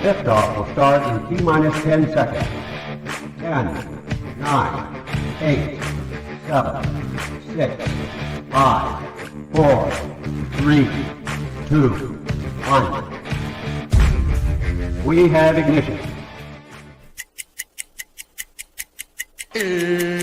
Liftoff will start in T-minus 10 seconds. 10, 9, 8, 7, 6, 5, 4, 3, 2, 1. We have ignition. It's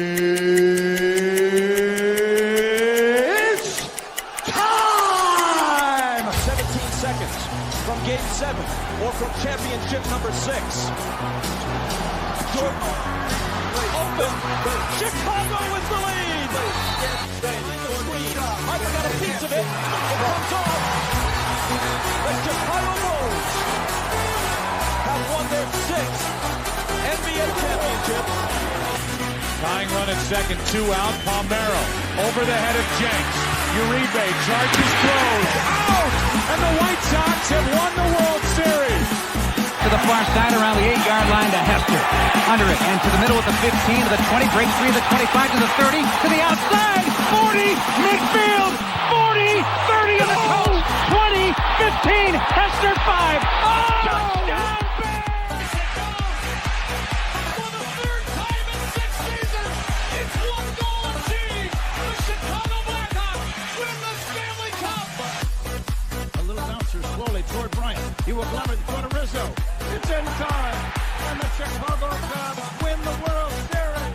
time! 17 seconds from Game 7 or from championship number 6. Jordan open. Chicago with the lead. I've got a piece of it. It comes off. The Chicago Bulls have won their 6th NBA championship. Tying run at second, 2 out. Palmero over the head of Jenks. Uribe charges, throws, out! And the White Sox have won the World Series. To the far side around the 8-yard line to Hester. Under it and to the middle with the 15 to the 20, breaks 3 to the 25 to the 30 to the outside. 40, midfield, 40, 30 to the coast, 20, 15, Hester 5. Oh! Touchdown! Toward Bryant. He will glove it in front of Rizzo. It's in time. And the Chicago Cubs win the World Series.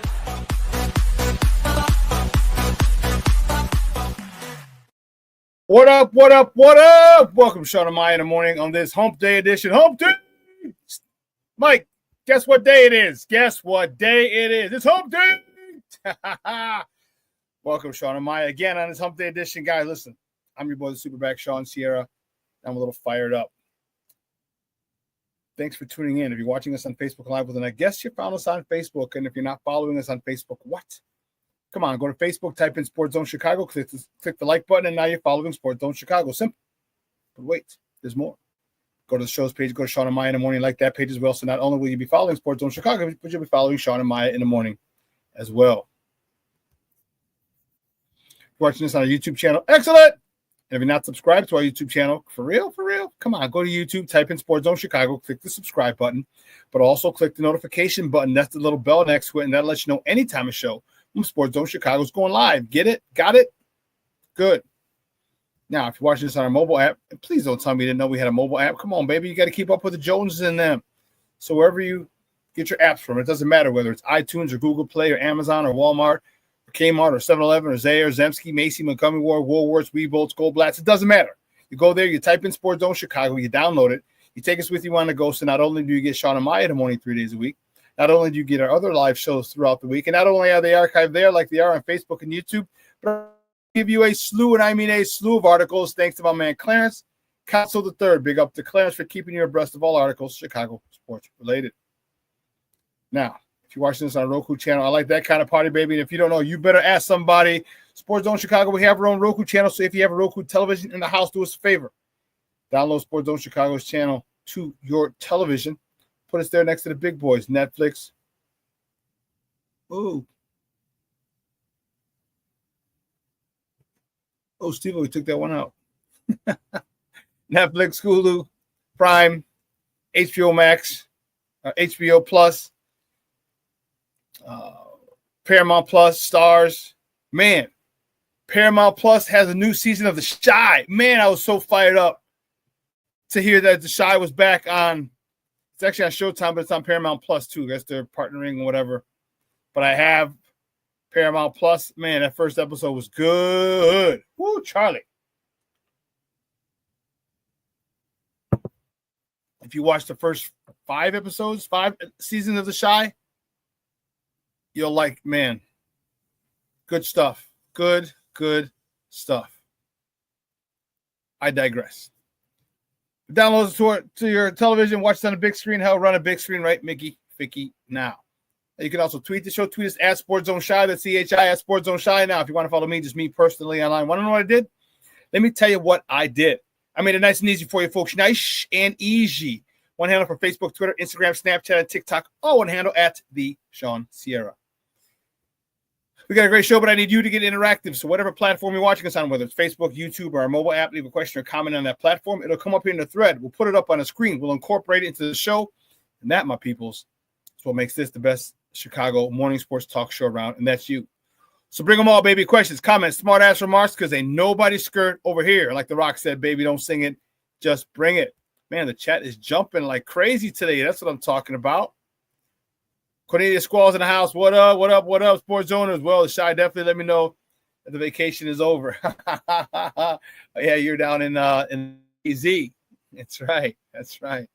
What up, what up, what up? Welcome to Shawn and Maya in the morning on this Hump Day edition. Hump Day! Mike, guess what day it is? Guess what day it is? It's Hump Day! Welcome, Shawn and Maya, again on this Hump Day edition. Guys, listen, I'm your boy, the SuperBack, Shawn Sierra. I'm a little fired up. Thanks for tuning in. If you're watching us on Facebook Live, well, then I guess you found us on Facebook. And if you're not following us on Facebook, what? Come on, go to Facebook, type in Sports Zone Chicago, click the like button, and now you're following Sports Zone Chicago. Simple. But wait, there's more. Go to the show's page, go to Shawn and Maya in the morning, like that page as well. So not only will you be following Sports Zone Chicago, but you'll be following Shawn and Maya in the morning as well. If you're watching this on our YouTube channel, excellent! And if you're not subscribed to our YouTube channel, for real, come on, go to YouTube, type in Sports Zone Chicago, click the subscribe button, but also click the notification button. That's the little bell next to it, and that'll let you know anytime a show from Sports Zone Chicago is going live. Get it? Got it? Good. Now, if you're watching this on our mobile app, please don't tell me you didn't know we had a mobile app. Come on, baby. You got to keep up with the Joneses and them. So wherever you get your apps from, it doesn't matter whether it's iTunes or Google Play or Amazon or Walmart, Kmart or 7-Eleven or Zayre, Zemsky, Macy, Montgomery Ward, Woolworths, Weebolts, Goldblatts. It doesn't matter. You go there, you type in Sports Zone Chicago, you download it, you take us with you on the go. So not only do you get Shawn and Maya in the morning 3 days a week, not only do you get our other live shows throughout the week, and not only are they archived there like they are on Facebook and YouTube, but I'll give you a slew, and I mean a slew of articles thanks to my man Clarence Council III. Big up to Clarence for keeping you abreast of all articles Chicago sports related. Now, if you're watching this on a Roku channel, I like that kind of party, baby. And if you don't know, you better ask somebody. Sports Zone Chicago, we have our own Roku channel. So if you have a Roku television in the house, do us a favor. Download Sports Zone Chicago's channel to your television. Put us there next to the big boys, Netflix. Oh, Steve, we took that one out. Netflix, Hulu, Prime, HBO Max, HBO Plus. Paramount Plus, Stars. Man, Paramount Plus has a new season of The Chi. Man, I was so fired up to hear that The Chi was back on. It's actually on Showtime, but it's on Paramount Plus too. I guess they're partnering or whatever. But I have Paramount Plus. Man, that first episode was good. Woo, Charlie. If you watch the first 5 seasons of The Chi, you'll like, man, good stuff. Good stuff. I digress. Download it to your television. Watch it on a big screen. Hell, run a big screen, right, Mickey? Ficky, now. You can also tweet the show. Tweet us at Sports Zone Chi. That's CHI at Sports Zone Chi. Now, if you want to follow me, just me personally online. Want to know what I did? Let me tell you what I did. I made it nice and easy for you folks. Nice and easy. One handle for Facebook, Twitter, Instagram, Snapchat, and TikTok. All one handle at the Shawn Sierra. We got a great show, but I need you to get interactive. So whatever platform you're watching us on, whether it's Facebook, YouTube, or our mobile app, leave a question or comment on that platform. It'll come up here in the thread. We'll put it up on the screen. We'll incorporate it into the show. And that, my peoples, is what makes this the best Chicago morning sports talk show around, and that's you. So bring them all, baby. Questions, comments, smart-ass remarks, because ain't nobody skirt over here. Like The Rock said, baby, don't sing it. Just bring it. Man, the chat is jumping like crazy today. That's what I'm talking about. Cornelia Squalls in the house. What up, what up, what up, sports owners? Well, Shy, definitely let me know that the vacation is over. Yeah, you're down in AZ. That's right. That's right.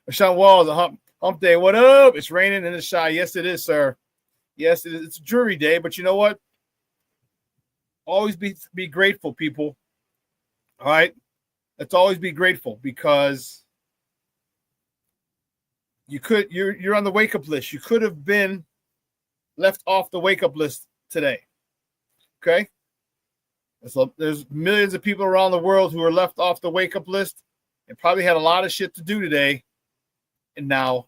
Shawn Walls, a hump day. What up? It's raining in the Shy. Yes, it is, sir. Yes, it is. It's a dreary day, but you know what? Always be grateful, people. All right? Let's always be grateful, because you're on the wake-up list. You could have been left off the wake-up list today. Okay? There's millions of people around the world who are left off the wake-up list and probably had a lot of shit to do today, and now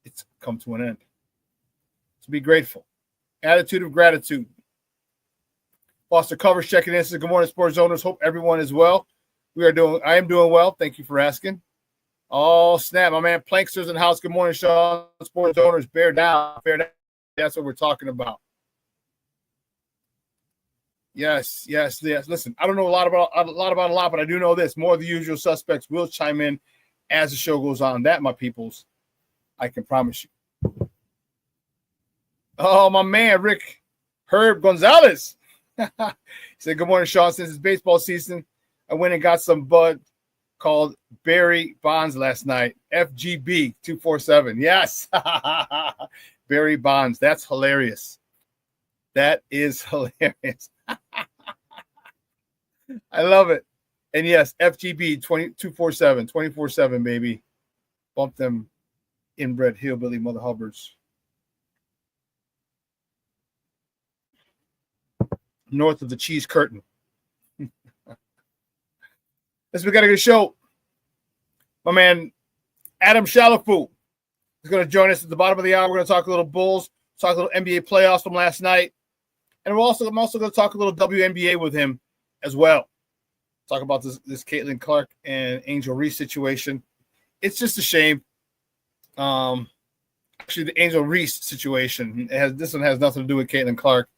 it's come to an end. So be grateful. Attitude of gratitude. Foster Covers checking in. Says, good morning, sports owners. Hope everyone is well. I am doing well. Thank you for asking. Oh, snap. My man Plankster's in the house. Good morning, Shawn. Sports owners, bear down. Bear down. That's what we're talking about. Yes. Listen, I don't know a lot about a lot, but I do know this. More of the usual suspects will chime in as the show goes on. That, my peoples, I can promise you. Oh, my man, Herb Gonzalez. He said, good morning, Shawn. Since it's baseball season, I went and got some bud called Barry Bonds last night. FGB 247. Yes. Barry Bonds. That's hilarious. That is hilarious. I love it. And yes, FGB 247, 24/7, baby. Bump them inbred hillbilly mother hubbards. North of the cheese curtain. We got a good show. My man Adam Chalifoux is going to join us at the bottom of the hour. We're going to talk a little Bulls, talk a little NBA playoffs from last night, and I'm also going to talk a little WNBA with him as well. Talk about this Caitlin Clark and Angel Reese situation. It's just a shame. Actually, the Angel Reese situation, this one has nothing to do with Caitlin Clark.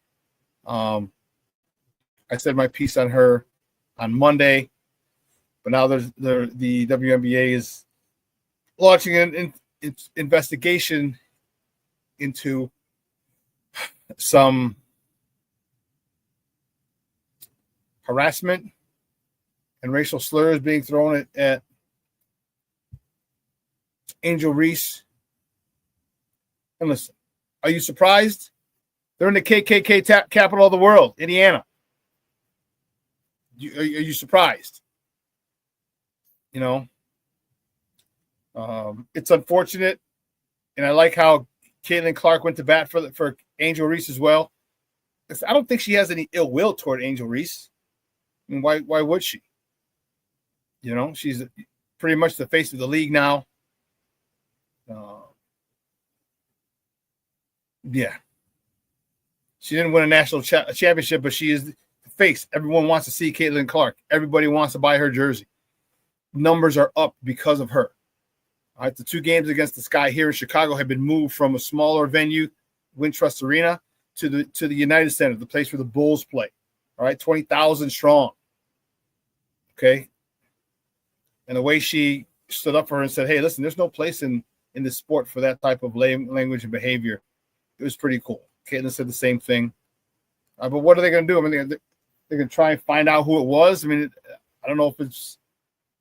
I said my piece on her on Monday, but now the WNBA is launching an investigation into some harassment and racial slurs being thrown at Angel Reese. And listen, are you surprised? They're in the KKK capital of the world, Indiana. Are you surprised? You know, it's unfortunate, and I like how Caitlin Clark went to bat for Angel Reese as well. I don't think she has any ill will toward Angel Reese. I mean, why would she? You know, she's pretty much the face of the league now. Yeah. She didn't win a national championship, but she is the face. Everyone wants to see Caitlin Clark. Everybody wants to buy her jersey. Numbers are up because of her. All right, the 2 games against the Sky here in Chicago have been moved from a smaller venue, Wintrust Arena, to the United Center, the place where the Bulls play. All right, 20,000 strong. Okay. And the way she stood up for her and said, hey, listen, there's no place in this sport for that type of language and behavior. It was pretty cool. Caitlin said the same thing. But what are they going to do? I mean, they're going to try and find out who it was. I mean, I don't know if it's –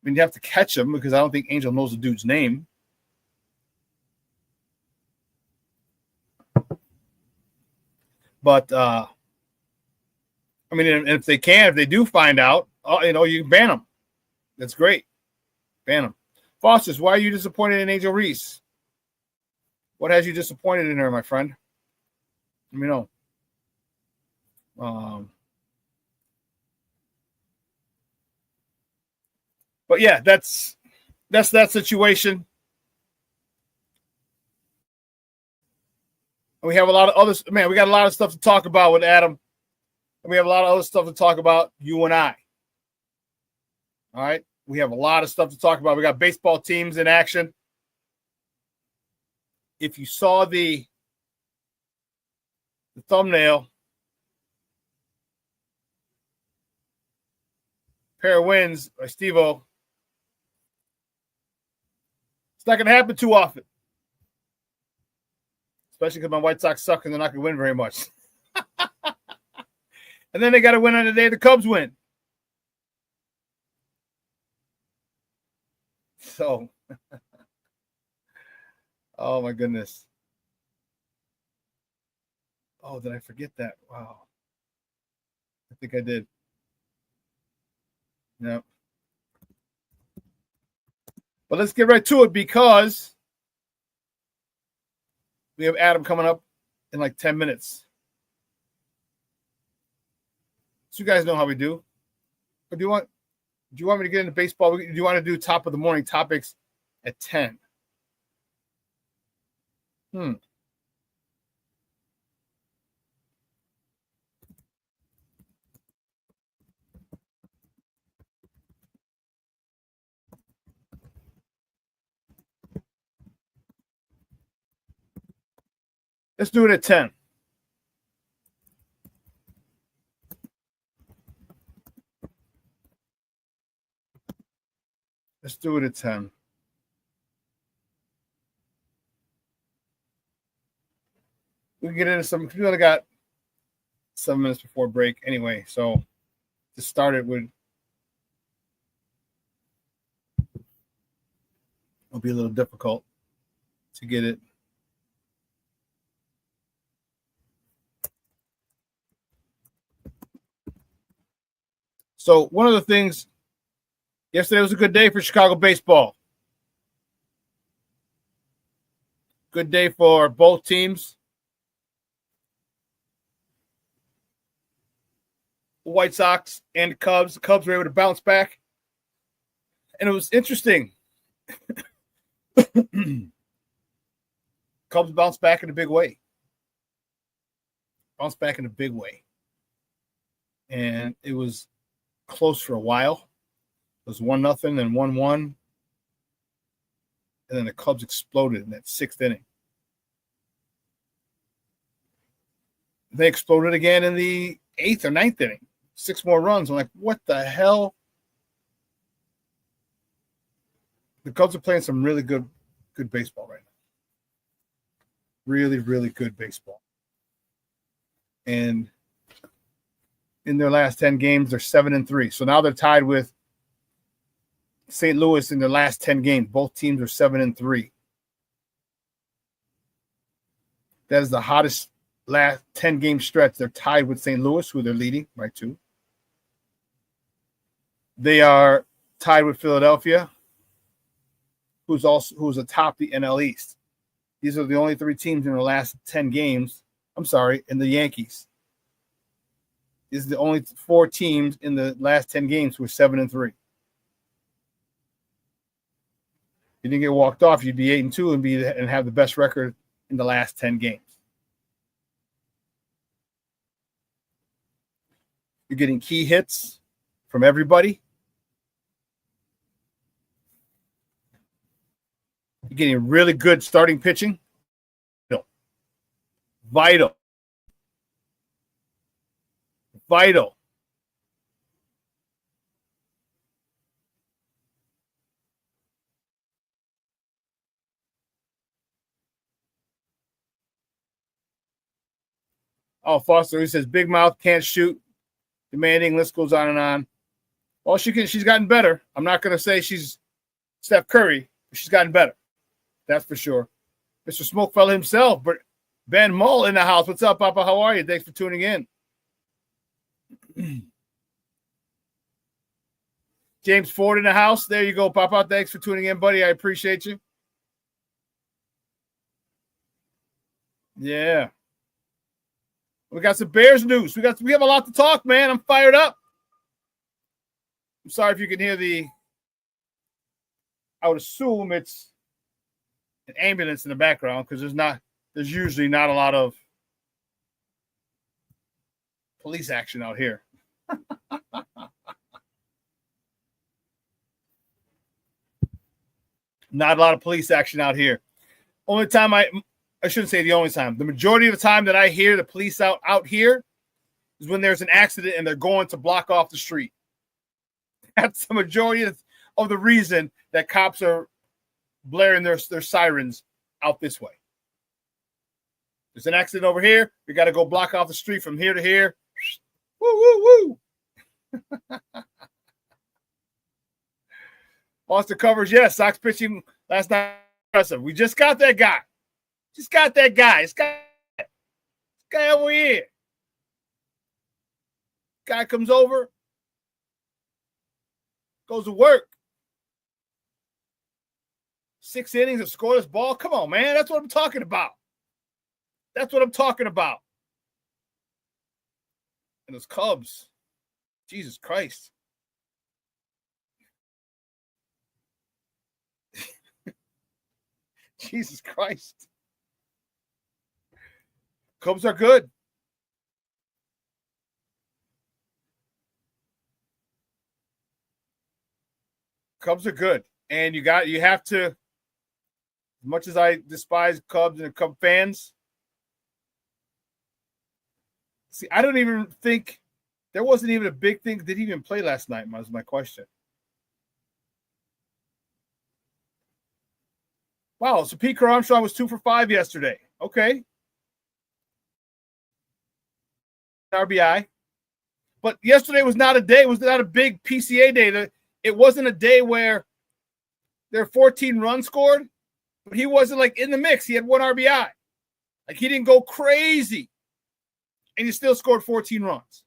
I mean, you have to catch him because I don't think Angel knows the dude's name. But, I mean, and if they do find out, you know, you can ban them. That's great. Ban them. Fosters, why are you disappointed in Angel Reese? What has you disappointed in her, my friend? Let me know. But yeah, that's that situation. And we have a lot of others. Man, we got a lot of stuff to talk about with Adam. And we have a lot of other stuff to talk about, you and I. All right? We have a lot of stuff to talk about. We got baseball teams in action. If you saw the thumbnail, pair of wins by Steve-O. It's not going to happen too often. Especially because my White Sox suck and they're not going to win very much. And then they got to win on the day the Cubs win. So, oh my goodness. Oh, did I forget that? Wow. I think I did. No. But let's get right to it because we have Adam coming up in like 10 minutes. So you guys know how we do. But do you want me to get into baseball? Do you want to do top of the morning topics at 10? Let's do it at 10. Let's do it at 10. We can get into some. We only got 7 minutes before break anyway, so to start it would it'll be a little difficult to get it. So one of the things, yesterday was a good day for Chicago baseball. Good day for both teams. The White Sox and Cubs. The Cubs were able to bounce back. And it was interesting. Cubs bounced back in a big way. And it was close for a while. It was 1-0 and 1-1. And then the Cubs exploded in that 6th inning. They exploded again in the 8th or 9th inning. 6 more runs. I'm like, what the hell? The Cubs are playing some really good baseball right now. Really, really good baseball. And in their last 10 games, they're 7-3. So now they're tied with St. Louis in their last 10 games. Both teams are 7-3. That is the hottest last 10-game stretch. They're tied with St. Louis, who they're leading by 2. They are tied with Philadelphia, who's atop the NL East. These are the only 3 teams in the last 10 games. I'm sorry, in the Yankees. These are the only 4 teams in the last 10 games who are 7-3. If you didn't get walked off, you'd be 8-2 and have the best record in the last 10 games. You're getting key hits from everybody. You're getting really good starting pitching. Vital. Oh, Foster, he says, big mouth, can't shoot, demanding, list goes on and on. Well, she's gotten better. I'm not going to say she's Steph Curry, but she's gotten better. That's for sure. Mr. Smokefella himself, but Ben Mull in the house. What's up, Papa? How are you? Thanks for tuning in. James Ford in the house. There you go, Papa. Thanks for tuning in, buddy. I appreciate you. Yeah. We got some Bears news. We have a lot to talk, man. I'm fired up. I'm sorry if you can hear I would assume it's an ambulance in the background because there's not there's usually not a lot of police action out here. Not a lot of police action out here. Only time I shouldn't say the only time. The majority of the time that I hear the police out here is when there's an accident and they're going to block off the street. That's the majority of the reason that cops are blaring their sirens out this way. There's an accident over here. We got to go block off the street from here to here. Woo, woo, woo. Monster covers, yes. Sox pitching last night. Impressive. We just got that guy. This guy over here. Guy comes over, goes to work. 6 innings of scoreless ball. Come on, man. That's what I'm talking about. And those Cubs. Jesus Christ. Jesus Christ. Cubs are good. Cubs are good. And you have to, as much as I despise Cubs and Cub fans, see, I don't even think there wasn't even a big thing. Did he even play last night? Was my question. Wow, so Pete Armstrong was 2 for 5 yesterday. Okay. RBI. But yesterday was not a day. It was not a big PCA day. It wasn't a day where there were 14 runs scored, but he wasn't like in the mix. He had 1 RBI. Like he didn't go crazy. And he still scored 14 runs.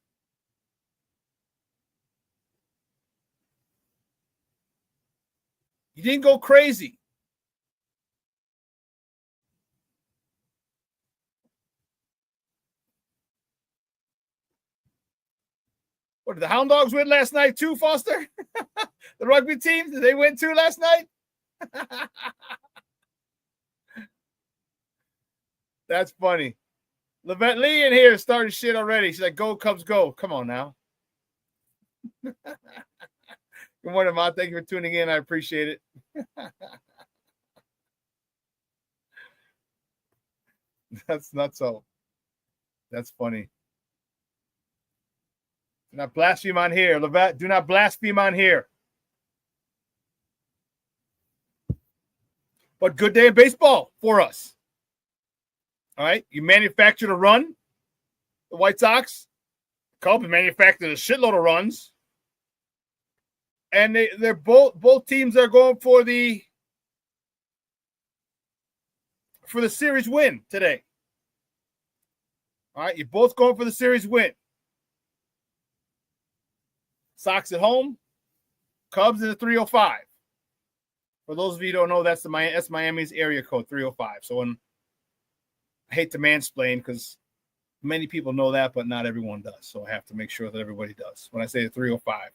He didn't go crazy. What, did the Hound Dogs win last night too, Foster? The rugby team, did they win too last night? That's funny. Levette Lee in here started shit already. She's like, go, Cubs, go. Come on now. Good morning, Ma. Thank you for tuning in. I appreciate it. That's not so. That's funny. Do not blaspheme on here. Levette, do not blaspheme on here. But good day in baseball for us. All right. You manufactured a run. The White Sox. Cubs manufactured a shitload of runs. And they're both teams are going for the series win today. All right. You're both going for the series win. Sox at home, Cubs in the 305. For those of you who don't know, that's Miami's area code, 305. So I hate to mansplain because many people know that, but not everyone does. So I have to make sure that everybody does when I say the 305.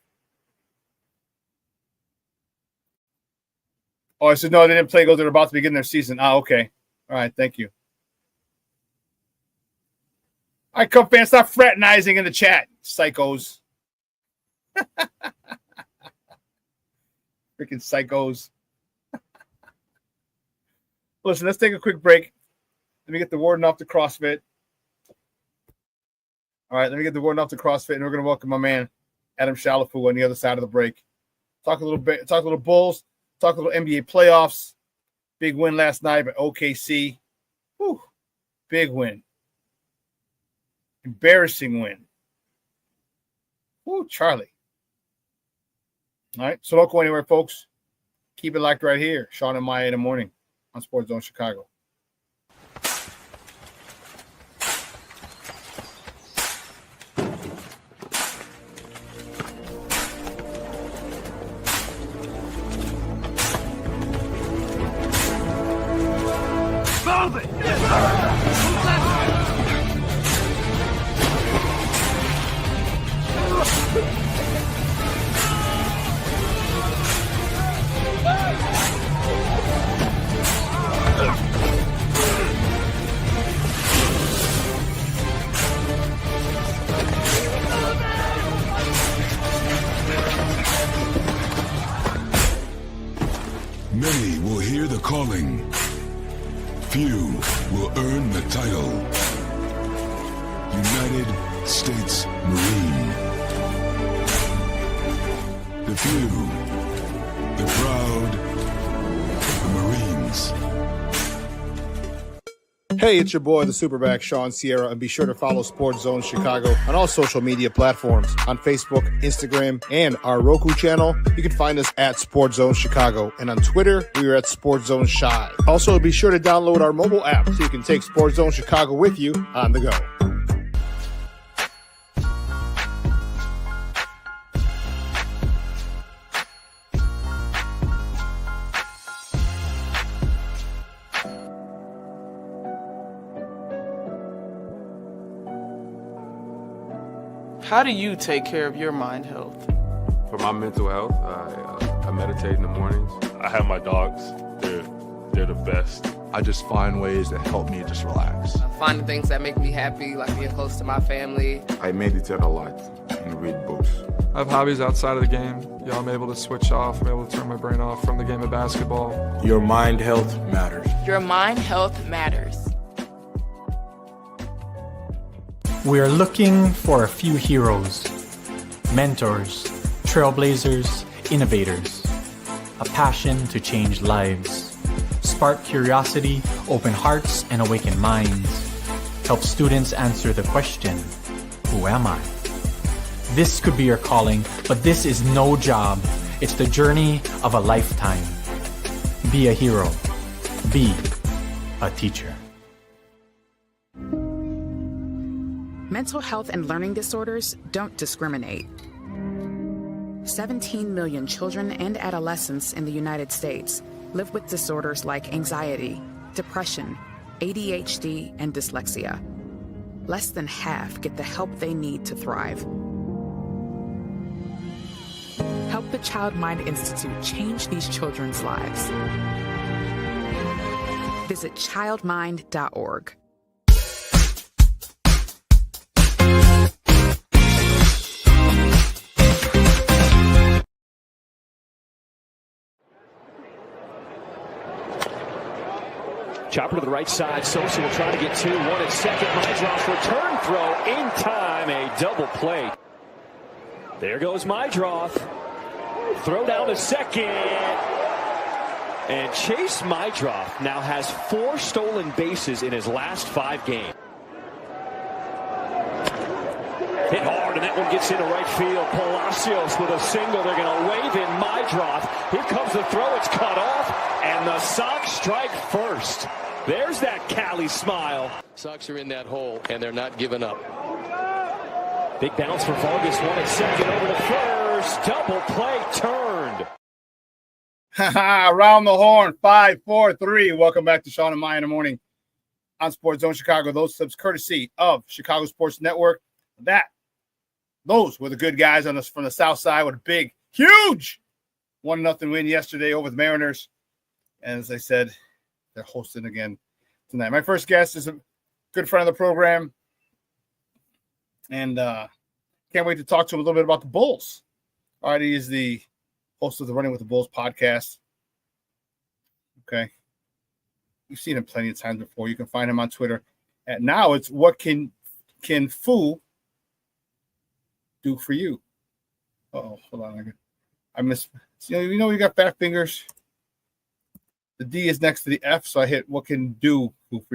Oh, I said, no, they didn't play because they're about to begin their season. Okay. All right, thank you. All right, Cub fans, stop fraternizing in the chat, psychos. Freaking psychos. Listen, let's take a quick break. Let me get the warden off the CrossFit. All right, let me get the warden off the CrossFit, and we're going to welcome my man, Adam Chalifoux, on the other side of the break. Talk a little Bulls, talk a little NBA playoffs. Big win last night by OKC. Whew, big win. Embarrassing win. Woo, Charlie. All right, so don't go anywhere, folks. Keep it locked right here. Shawn and Maya in the morning on Sports Zone Chicago. Calling. Few will earn the title. United States Marine. The few, the proud, the Marines. Hey, it's your boy, the SuperBack, Shawn Sierra, and be sure to follow Sports Zone Chicago on all social media platforms, on Facebook, Instagram, and our Roku channel. You can find us at Sports Zone Chicago, and on Twitter, we are at Sports Zone Shy. Also, be sure to download our mobile app so you can take Sports Zone Chicago with you on the go. How do you take care of your mind health? For my mental health, I meditate in the mornings. I have my dogs. They're the best. I just find ways that help me just relax. Finding things that make me happy, like being close to my family. I meditate a lot and read books. I have hobbies outside of the game. I'm able to switch off. I'm able to turn my brain off from the game of basketball. Your mind health matters. Your mind health matters. We are looking for a few heroes, mentors, trailblazers, innovators, a passion to change lives, spark curiosity, open hearts, and awaken minds, help students answer the question, who am I? This could be your calling, but this is no job. It's the journey of a lifetime. Be a hero. Be a teacher. Mental health and learning disorders don't discriminate. 17 million children and adolescents in the United States live with disorders like anxiety, depression, ADHD, and dyslexia. Less than half get the help they need to thrive. Help the Child Mind Institute change these children's lives. Visit childmind.org. Chopper to the right side. Sosa will try to get 2. 1 at second. Mydroff's return throw in time. A double play. There goes Mydroff. Throw down to second. And Chase Mydroff now has 4 stolen bases in his last 5 games. Hit hard, and that one gets into right field. Palacios with a single. They're going to wave in Mydroff. Here comes the throw. It's cut off, and the Sox strike first. There's that Cali smile. Sox are in that hole, and they're not giving up. Big bounce for Vargas. 1 at second, over to first. Double play turned. Around the horn, 5, 4, 3. Welcome back to Shawn and Maya in the morning on Sports Zone Chicago. Those subs courtesy of Chicago Sports Network. Those were the good guys on us from the South Side with a big, huge 1-0 win yesterday over the Mariners. And as I said, they're hosting again tonight. My first guest is a good friend of the program, and can't wait to talk to him a little bit about the Bulls. All right, he is the host of the Running with the Bulls podcast. Okay. You've seen him plenty of times before. You can find him on Twitter. And now it's what can Foo do for you? Oh, hold on. I missed. You know, you got fat fingers. The D is next to the F, so I hit what can do for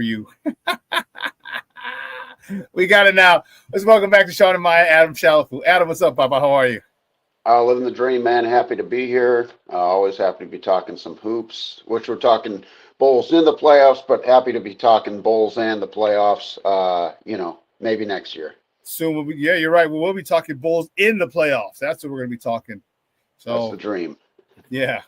you. We got it now. Let's welcome back to Shawn and Maya, Adam Chalifoux. Adam, what's up, Papa? How are you? Living the dream, man. Happy to be here. Always happy to be talking some hoops, which we're talking Bulls in the playoffs, but happy to be talking Bulls and the playoffs, maybe next year. Soon, yeah, you're right. We'll be talking Bulls in the playoffs. That's what we're going to be talking. So that's the dream. Yeah.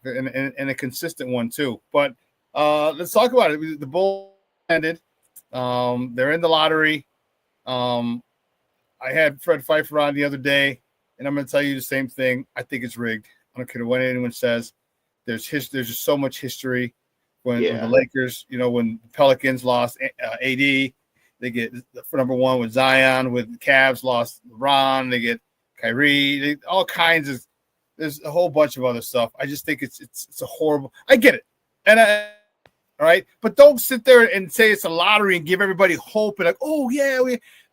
And a consistent one, too. But let's talk about it. The Bulls ended. They're in the lottery. I had Fred Pfeiffer on the other day, and I'm going to tell you the same thing. I think it's rigged. I don't care what anyone says. There's just so much history. When the Lakers, when the Pelicans lost AD, they get for number 1 with Zion. With the Cavs lost LeBron, they get Kyrie. All kinds of There's a whole bunch of other stuff. I just think it's a horrible. I get it, and all right, but don't sit there and say it's a lottery and give everybody hope and like, oh yeah,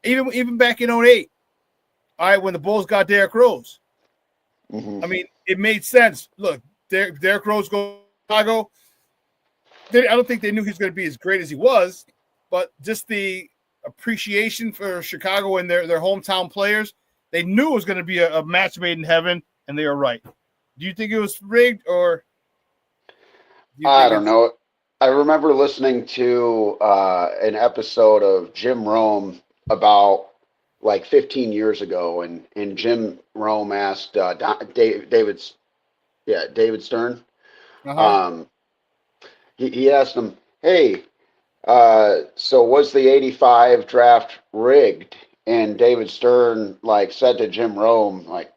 even back in 2008, all right, when the Bulls got Derrick Rose. Mm-hmm. I mean, it made sense. Look, Derrick Rose goes to Chicago. I don't think they knew he was going to be as great as he was, but just the appreciation for Chicago and their hometown players, they knew it was going to be a match made in heaven, and they were right. Do you think it was rigged, or? I don't know. I remember listening to an episode of Jim Rome about like 15 years ago, and Jim Rome asked David Stern. Uh-huh. He asked him, "Hey, so was the '85 draft rigged?" And David Stern like said to Jim Rome, like,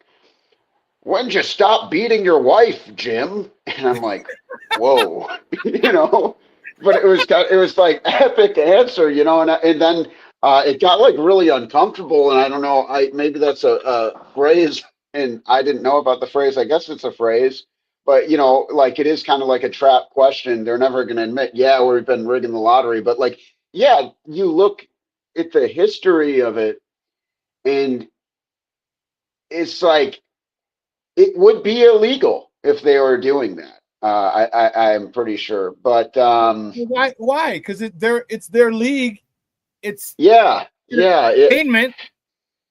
"When'd you stop beating your wife, Jim?" And I'm like, "Whoa," But it was like epic answer, and then it got like really uncomfortable, and I don't know, maybe that's a phrase, and I didn't know about the phrase. I guess it's a phrase, but like it is kind of like a trap question. They're never going to admit, yeah, we've been rigging the lottery, but like, yeah, you look at the history of it, and it's like it would be illegal if they were doing that. I'm pretty sure, but why? Because it's their league. It's entertainment.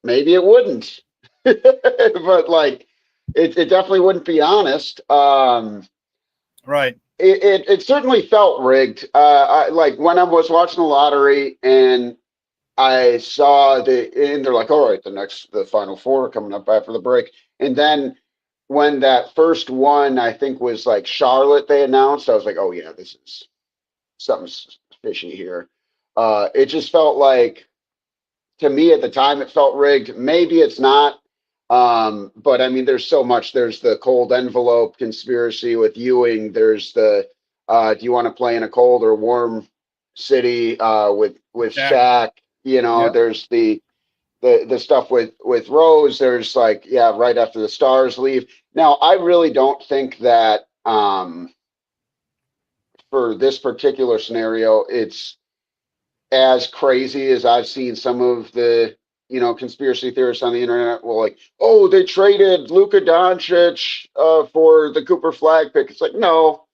Maybe it wouldn't, but like it definitely wouldn't be honest. Right. It certainly felt rigged. Like when I was watching the lottery and I saw and they're like, all right, the final four are coming up after the break, and then when that first one, I think, was like Charlotte, they announced, I was like, oh yeah, this is something's fishy here. It just felt like, to me at the time, it felt rigged. Maybe it's not. But I mean, there's so much. There's the cold envelope conspiracy with Ewing. There's the, do you want to play in a cold or warm city with Shaq? Yep. There's the stuff with Rose. There's like, yeah, right after the Stars leave. Now, I really don't think that for this particular scenario, it's as crazy as I've seen some of the, conspiracy theorists on the internet will like, oh, they traded Luka Doncic for the Cooper Flag pick. It's like, no,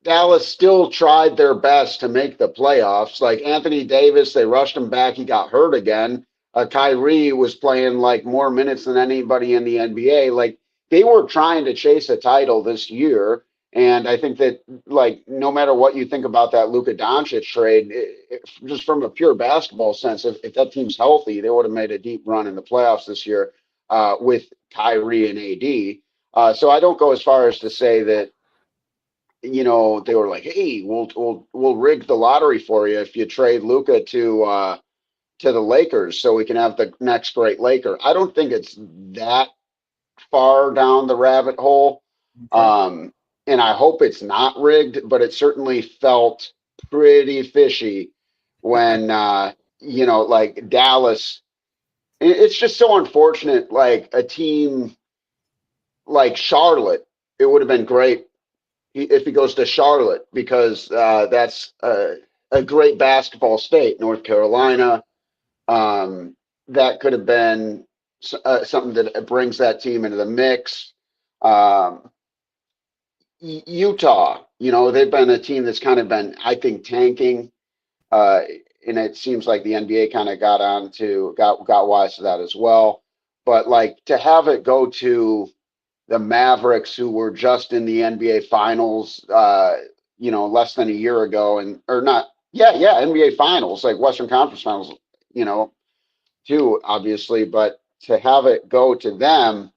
Dallas still tried their best to make the playoffs. Like Anthony Davis, they rushed him back. He got hurt again. Kyrie was playing like more minutes than anybody in the NBA. Like they were trying to chase a title this year. And I think that, like, no matter what you think about that Luka Doncic trade, just from a pure basketball sense, if that team's healthy, they would have made a deep run in the playoffs this year with Kyrie and AD. So I don't go as far as to say that, they were like, hey, we'll rig the lottery for you if you trade Luka to the Lakers so we can have the next great Laker. I don't think it's that far down the rabbit hole. Okay. And I hope it's not rigged, but it certainly felt pretty fishy when, like Dallas, it's just so unfortunate. Like a team like Charlotte, it would have been great if he goes to Charlotte because that's a great basketball state, North Carolina. That could have been something that brings that team into the mix. Utah, they've been a team that's kind of been, I think, tanking. And it seems like the NBA kind of got wise to that as well. But like to have it go to the Mavericks, who were just in the NBA Finals, less than a year ago, NBA Finals, like Western Conference Finals, too, obviously. But to have it go to them,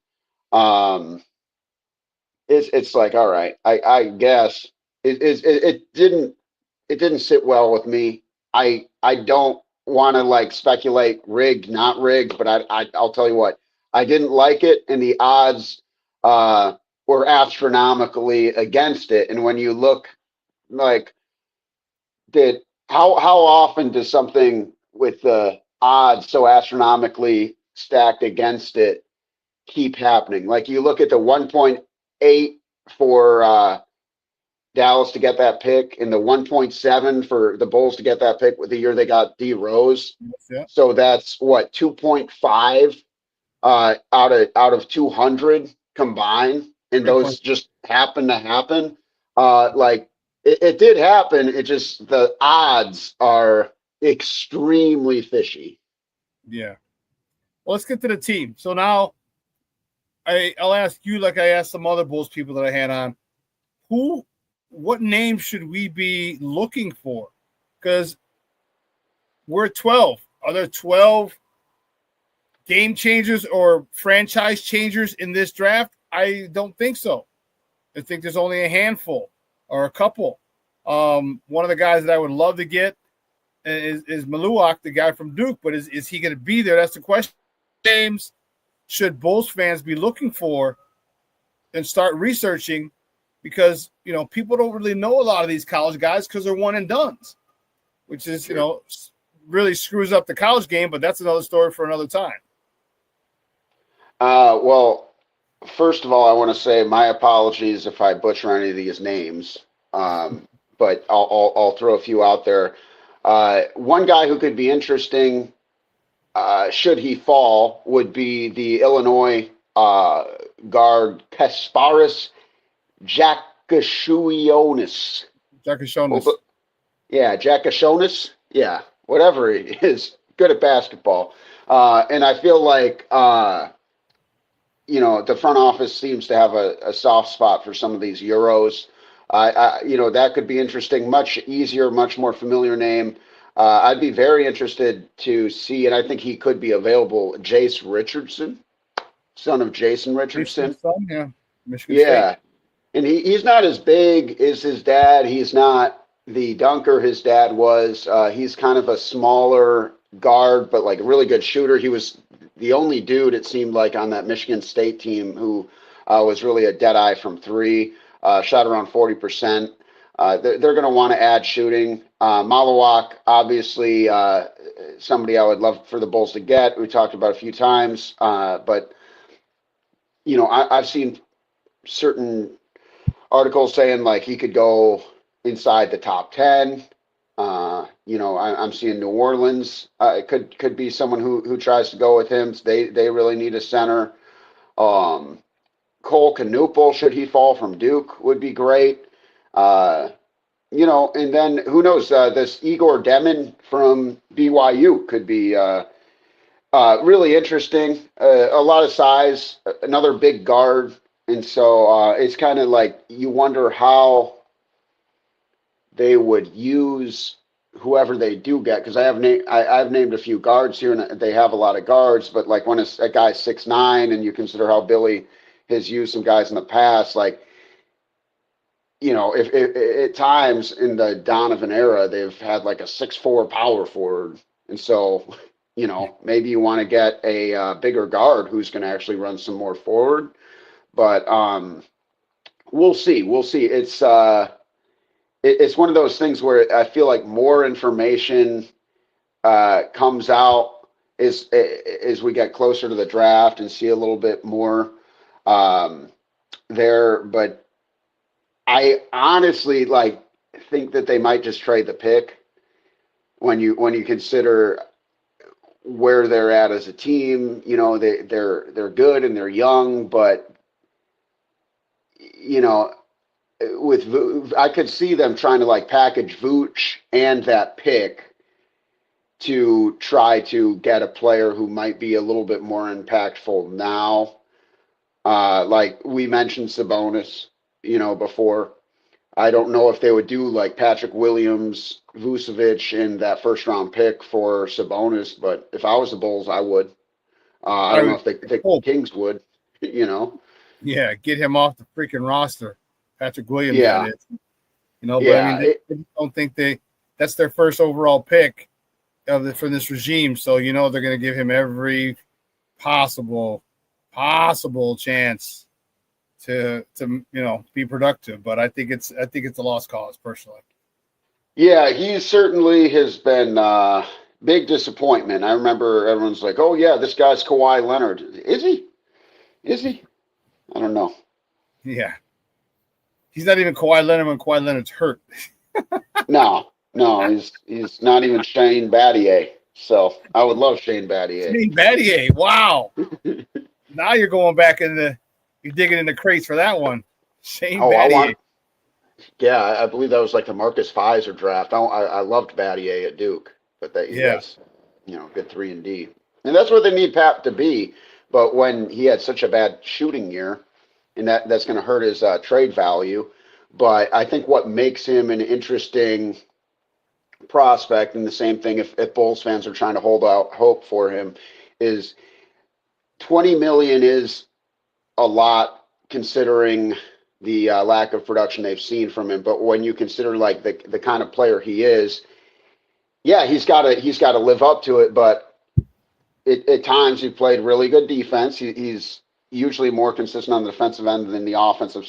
it's like, all right, I guess it didn't sit well with me. I don't want to like speculate rigged, not rigged, but I'll tell you what, I didn't like it, and the odds were astronomically against it. And when you look like how often does something with the odds so astronomically stacked against it keep happening. Like you look at the 1.8 for Dallas to get that pick and the 1.7 for the Bulls to get that pick with the year they got D Rose. Yeah. So that's what 2.5 out of 200 combined, and those just happen to happen. Like it did happen. It just the odds are extremely fishy. Yeah. Well, let's get to the team. So now I'll ask you, like I asked some other Bulls people that I had on, what name should we be looking for? Because we're at 12. Are there 12 game changers or franchise changers in this draft? I don't think so. I think there's only a handful or a couple. One of the guys that I would love to get is Maluak, the guy from Duke, but is he going to be there? That's the question. Names should Bulls fans be looking for and start researching, because people don't really know a lot of these college guys because they're one and dones, which is really screws up the college game. But that's another story for another time. Well, first of all, I want to say my apologies if I butcher any of these names, but I'll throw a few out there. One guy who could be interesting, should he fall, would be the Illinois guard Kasparis Jakashionis. Yeah, Jakashionis. Yeah, whatever he is, good at basketball. And I feel like, the front office seems to have a soft spot for some of these Euros. That could be interesting, much easier, much more familiar name. I'd be very interested to see, and I think he could be available, Jace Richardson, son of Jason Richardson. Michigan State. And he's not as big as his dad. He's not the dunker his dad was. He's kind of a smaller guard, but like a really good shooter. He was the only dude, it seemed like, on that Michigan State team who was really a dead eye from three, shot around 40%. They're going to want to add shooting. Maluak, obviously, somebody I would love for the Bulls to get. We talked about a few times, but I've seen certain articles saying like he could go inside the top 10. I'm seeing New Orleans could be someone who tries to go with him. They really need a center. Cole Knuppel, should he fall from Duke, would be great. And then who knows? This Igor Demin from BYU could be really interesting. A lot of size, another big guard. And so it's kind of like you wonder how they would use whoever they do get, because I've named a few guards here, and they have a lot of guards. But like when a guy's 6'9", and you consider how Billy has used some guys in the past, like if at times in the Donovan era they've had like a 6'4" power forward, and so maybe you want to get a bigger guard who's going to actually run some more forward. But we'll see. It's one of those things where I feel like more information comes out as we get closer to the draft and see a little bit more there. But I honestly think that they might just trade the pick when you consider where they're at as a team. They're good and they're young, but I could see them trying to package Vooch and that pick to try to get a player who might be a little bit more impactful now. Like we mentioned Sabonis, before. I don't know if they would do like Patrick Williams, Vucevic, and that first round pick for Sabonis, but if I was the Bulls, I would. I don't know if the Kings would, Yeah, get him off the freaking roster. Patrick Williams, yeah. That is. But I mean, they don't think that's their first overall pick from this regime. So, they're going to give him every possible chance to be productive. But I think it's a lost cause personally. Yeah, he certainly has been big disappointment. I remember everyone's like, "Oh yeah, this guy's Kawhi Leonard." Is he? Is he? I don't know. Yeah. He's not even Kawhi Leonard when Kawhi Leonard's hurt. No, he's not even Shane Battier. So I would love Shane Battier. Shane Battier, wow. Now you're going back you're digging in the crates for that one. Shane Battier. I believe that was like the Marcus Fizer draft. I loved Battier at Duke, but that's good 3-and-D. And that's what they need Pap to be. But when he had such a bad shooting year, and that's going to hurt his trade value. But I think what makes him an interesting prospect, and the same thing if Bulls fans are trying to hold out hope for him, is $20 million is a lot considering the lack of production they've seen from him. But when you consider like the kind of player he is, yeah, he's got to live up to it. But at times he played really good defense. He's usually more consistent on the defensive end than the offensive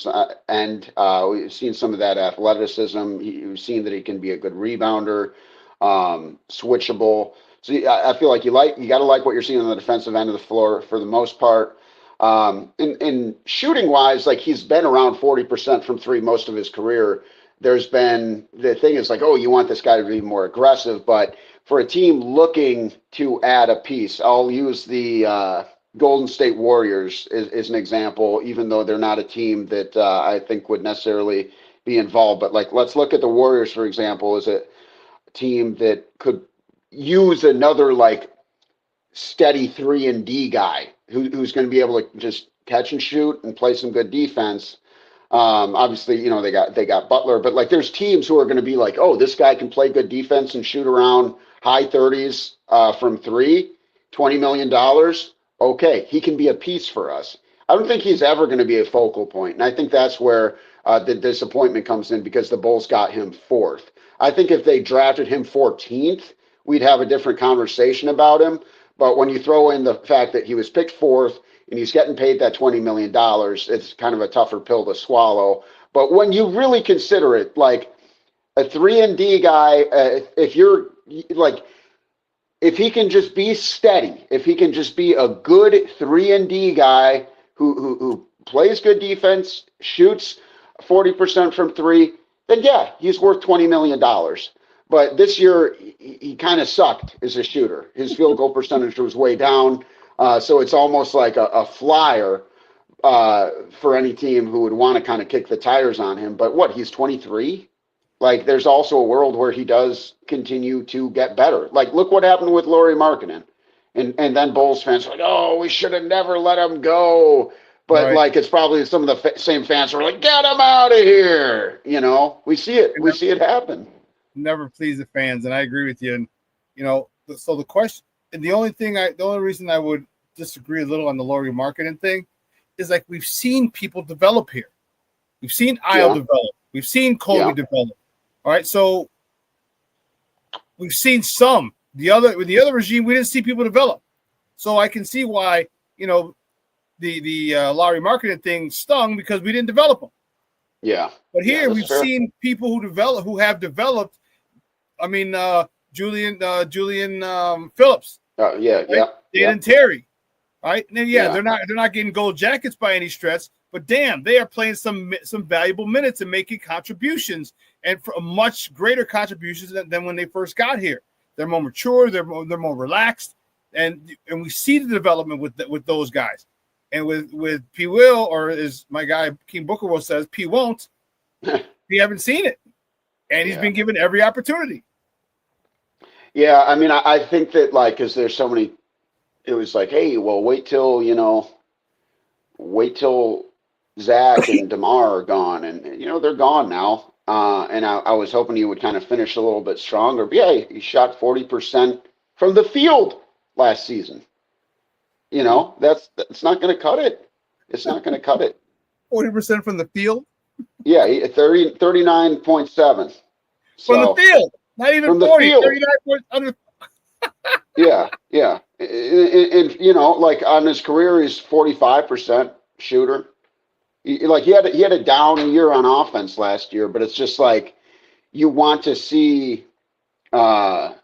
end. We've seen some of that athleticism. We've seen that he can be a good rebounder, switchable. So I feel like you got to like what you're seeing on the defensive end of the floor for the most part. In shooting wise, like he's been around 40% from three most of his career. There's been the thing is like, oh, you want this guy to be more aggressive, but for a team looking to add a piece, I'll use the Golden State Warriors is an example, even though they're not a team that I think would necessarily be involved. But like, let's look at the Warriors, for example, as a team that could use another like steady 3-and-D guy who's going to be able to just catch and shoot and play some good defense. Obviously, they got Butler, but like there's teams who are going to be like, oh, this guy can play good defense and shoot around high 30s from three, $20 million. Okay, he can be a piece for us. I don't think he's ever going to be a focal point, and I think that's where the disappointment comes in because the Bulls got him 4th. I think if they drafted him 14th, we'd have a different conversation about him. But when you throw in the fact that he was picked 4th and he's getting paid that $20 million, it's kind of a tougher pill to swallow. But when you really consider it, like a 3-and-D guy, if you're like, if he can just be steady, if he can just be a good 3-and-D guy who plays good defense, shoots 40% from three, then yeah, he's worth $20 million. But this year, he kind of sucked as a shooter. His field goal percentage was way down. So it's almost like a flyer for any team who would want to kind of kick the tires on him. But he's 23? Like, there's also a world where he does continue to get better. Like, look what happened with Lauri Markkanen. And then Bulls fans are like, oh, we should have never let him go. But, right. Like, it's probably some of the same fans who are like, get him out of here. We see it. We see it happen. Never please the fans, and I agree with you. And, so the question, and the only reason I would disagree a little on the Lauri Markkanen thing is, like, we've seen people develop here. We've seen Isle develop. We've seen Kobe develop. All right, so we've seen some. With the other regime, we didn't see people develop. So I can see why, the Lauri Markkanen thing stung because we didn't develop them. Yeah. But here we've seen people who have developed. I mean, Julian Phillips. Right? And Terry. Right? And then, they're not getting gold jackets by any stretch, but damn, they are playing some valuable minutes and making contributions, and for much greater contributions than when they first got here. They're more mature, they're more relaxed, and we see the development with those guys. And with P. Will, or as my guy King Booker says, P. won't. We haven't seen it, and he's been given every opportunity. Yeah, I mean, I think that because there's so many. It was like, hey, well, wait till Zach and DeMar are gone, and they're gone now. And I was hoping he would kind of finish a little bit stronger. But yeah, he shot 40% from the field last season. That's not going to cut it. It's not going to cut it. 40% from the field? Yeah, 39.7. From the field, not even from 40. 39. Yeah. And like on his career, he's 45% shooter. He had a down year on offense last year, but it's just like you want to see a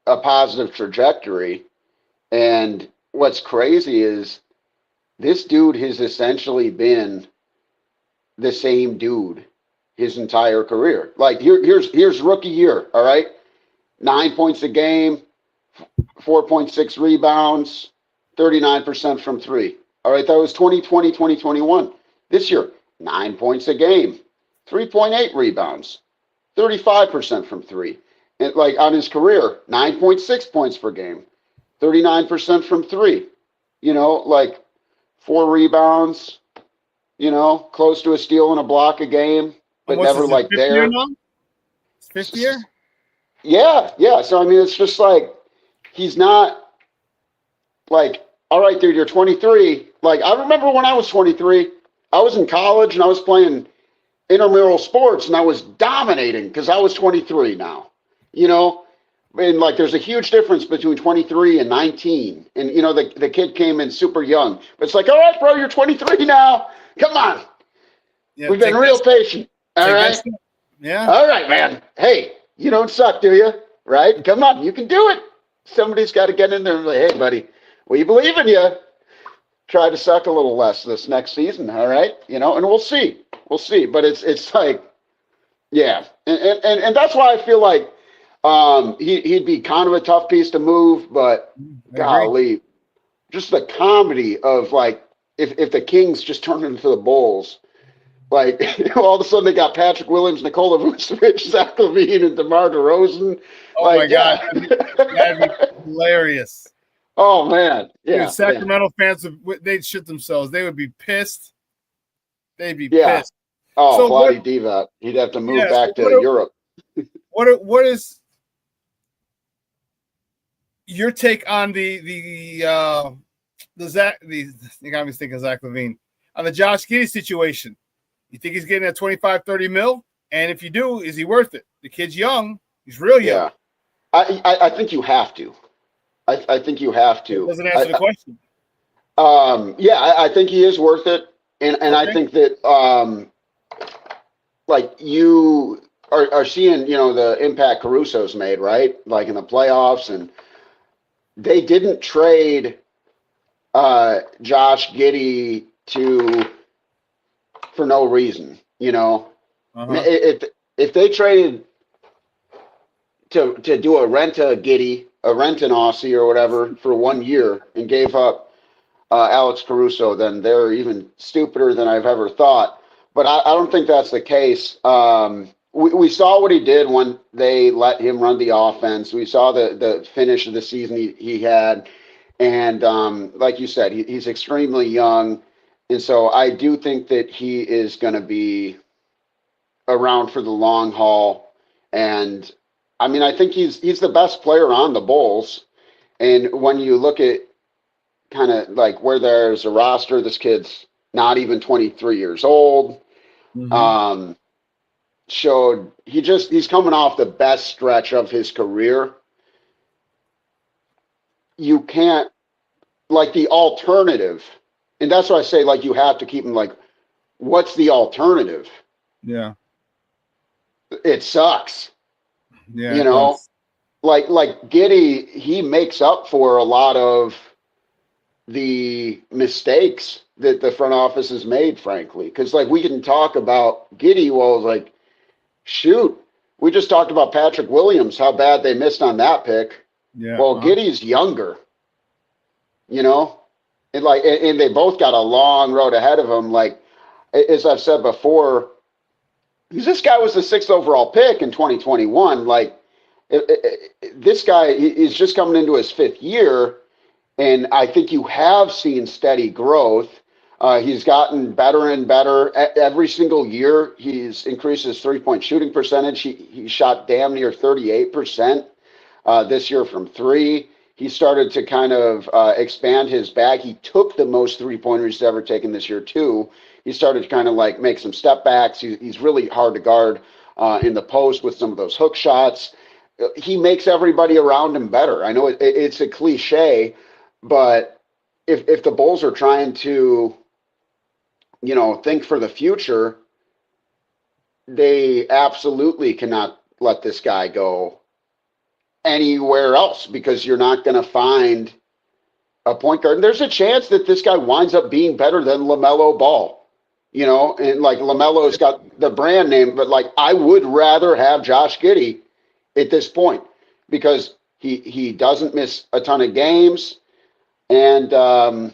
positive trajectory. And what's crazy is this dude has essentially been the same dude his entire career. Like here's rookie year, all right? 9 points a game, 4.6 rebounds, 39% from three. All right, that was 2020, 2021. This year, 9 points a game, 3.8 rebounds, 35% from three. And like on his career, 9.6 points per game, 39% from three. You know, like 4 rebounds, you know, close to a steal and a block a game, but never like there. Fifth year? Yeah. So, I mean, it's just like, he's not like, all right, dude, you're 23. Like, I remember when I was 23, I was in college and I was playing intramural sports and I was dominating because I was 23 now, you know? And like, there's a huge difference between 23 and 19. And, you know, the kid came in super young, but it's like, all right, bro, you're 23 now. Come on. Yeah, we've been real patient. All right. Yeah. All right, man. Hey, you don't suck, do you? Right? Come on, you can do it. Somebody's got to get in there and say, hey, buddy, we believe in you. Try to suck a little less this next season, all right? You know, and we'll see. We'll see. But it's like, yeah. And that's why I feel like he'd be kind of a tough piece to move, but golly, just the comedy of like, if the Kings just turned into the Bulls, like all of a sudden they got Patrick Williams, Nikola Vucevic, Zach LaVine, and DeMar DeRozan. Oh like, my God, that'd be hilarious. Oh man, yeah. Dude, Sacramento fans they'd shit themselves. They would be pissed. They'd be pissed. Oh, so Vlade Divac. He'd have to move back to Europe. What is your take on the Zach? You got me thinking Zach LaVine on the Josh Giddey situation. You think he's getting a 25-30 mil? And if you do, is he worth it? The kid's young. He's real young. Yeah, I think you have to. I think you have to. It doesn't answer the question. Yeah, I think he is worth it, and okay. I think that like you are seeing, you know, the impact Caruso's made, right? Like in the playoffs, and they didn't trade Josh Giddey for no reason, you know. If they traded to do a rent an Aussie or whatever for 1 year and gave up Alex Caruso, then they're even stupider than I've ever thought. But I don't think that's the case. We saw what he did when they let him run the offense. We saw the finish of the season he had. And like you said, he's extremely young. And so I do think that he is going to be around for the long haul. And I mean, I think he's the best player on the Bulls. And when you look at kind of like where there's a roster, this kid's not even 23 years old. Mm-hmm. He's coming off the best stretch of his career. You can't, like, the alternative, and that's why I say, like, you have to keep him, like, what's the alternative? Yeah. It sucks. Yeah. You know, like Giddey, he makes up for a lot of the mistakes that the front office has made, frankly. Because, like, we can talk about Giddey, well, like, shoot, we just talked about Patrick Williams, how bad they missed on that pick. Yeah. Well, Giddey's younger, you know, and they both got a long road ahead of them. Like, as I've said before, because this guy was the 6th overall pick in 2021. Like, this guy is just coming into his 5th year, and I think you have seen steady growth. He's gotten better and better every single year. He's increased his 3-point shooting percentage. He shot damn near 38% this year from 3. He started to kind of expand his bag. He took the most 3-pointers he's ever taken this year too. He started to kind of like make some step backs. He's really hard to guard in the post with some of those hook shots. He makes everybody around him better. I know it's a cliche, but if the Bulls are trying to, you know, think for the future, they absolutely cannot let this guy go anywhere else, because you're not going to find a point guard. And there's a chance that this guy winds up being better than LaMelo Ball, you know, and like LaMelo's got the brand name, but like I would rather have Josh Giddey at this point because he doesn't miss a ton of games and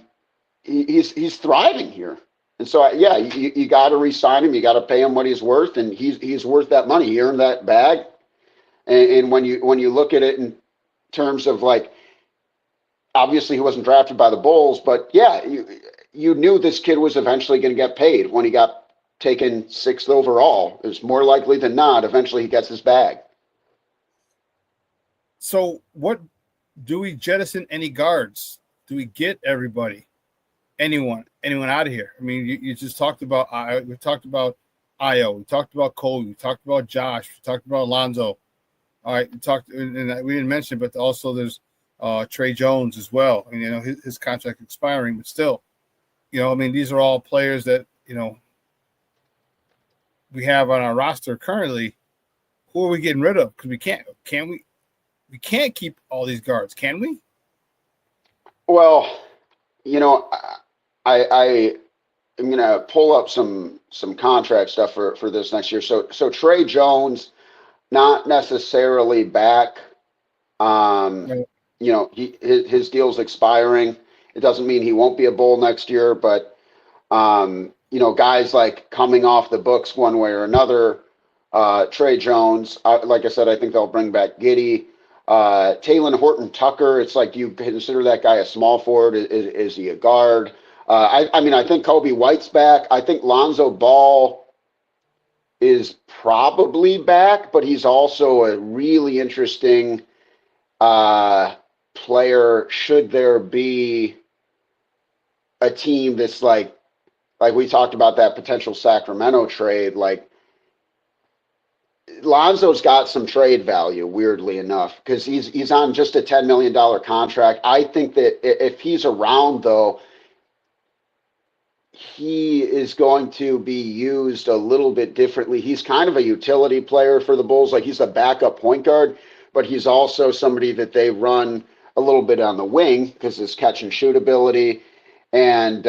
he's thriving here. And so, yeah, you got to re-sign him. You got to pay him what he's worth, and he's worth that money. He earned that bag. And when you look at it in terms of like, obviously he wasn't drafted by the Bulls, but yeah, you knew this kid was eventually going to get paid when he got taken 6th overall. It's more likely than not, eventually he gets his bag. So what do we jettison any guards? Do we get everybody? Anyone out of here? I mean, you just talked about we talked about Io, we talked about Cole, we talked about Josh, we talked about Alonzo. All right, we talked, and we didn't mention, but also there's Trey Jones as well. And you know his contract expiring, but still, you know, I mean, these are all players that you know we have on our roster currently. Who are we getting rid of? Because we can't keep all these guards, can we? Well, you know, I'm gonna pull up some contract stuff for this next year. So Trey Jones, not necessarily back. You know, his deal's expiring. It doesn't mean he won't be a Bull next year, but you know, guys like coming off the books one way or another. Trey Jones, like I said, I think they'll bring back Giddey. Talen Horton-Tucker, it's like, do you consider that guy a small forward? Is he a guard? I mean, I think Kobe White's back. I think Lonzo Ball is probably back, but he's also a really interesting player. Should there be a team that's like we talked about that potential Sacramento trade, like Lonzo's got some trade value, weirdly enough, because he's on just a $10 million contract. I think that if he's around, though, he is going to be used a little bit differently. He's kind of a utility player for the Bulls. Like, he's a backup point guard, but he's also somebody that they run a little bit on the wing because his catch and shoot ability. And,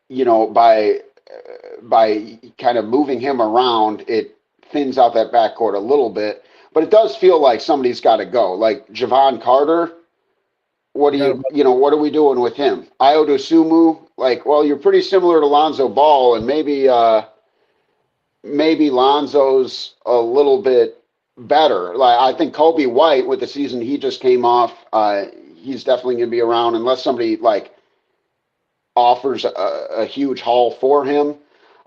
you know, by kind of moving him around, it thins out that backcourt a little bit. But it does feel like somebody's got to go. Like Javon Carter, what are we doing with him? Ayo Dosunmu, like, well, you're pretty similar to Lonzo Ball, and maybe Lonzo's a little bit better. Like, I think Kobe White, with the season he just came off, he's definitely going to be around unless somebody like offers a huge haul for him.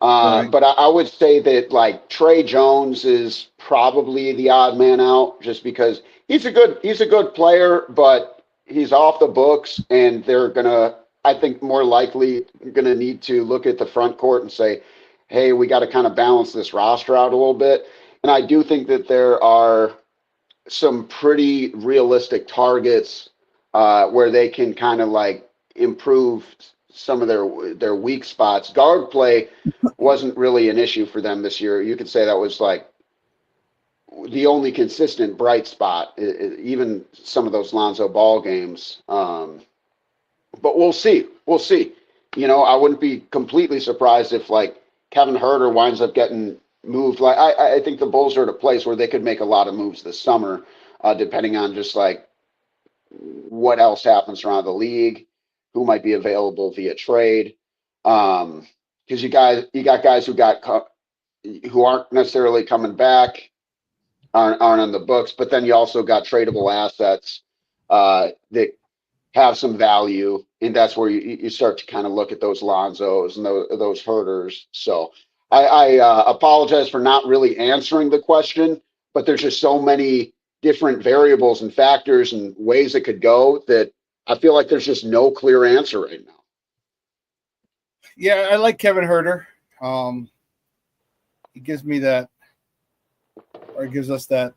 Right. But I would say that like Trey Jones is probably the odd man out, just because he's a good player, but he's off the books, and they're gonna, I think, more likely gonna need to look at the front court and say, hey, we got to kind of balance this roster out a little bit. And I do think that there are some pretty realistic targets where they can kind of like improve some of their weak spots. Guard play wasn't really an issue for them this year. You could say that was like the only consistent bright spot, even some of those Lonzo Ball games. But we'll see. You know, I wouldn't be completely surprised if like Kevin Huerter winds up getting moved. Like I think the Bulls are at a place where they could make a lot of moves this summer, depending on just like what else happens around the league, who might be available via trade. Because you got guys who aren't necessarily coming back, aren't on the books, but then you also got tradable assets that have some value, and that's where you start to kind of look at those Lonzos and those Herders. So I apologize for not really answering the question, but there's just so many different variables and factors and ways it could go that I feel like there's just no clear answer right now. Yeah, I like Kevin Huerter. He gives me that, or gives us that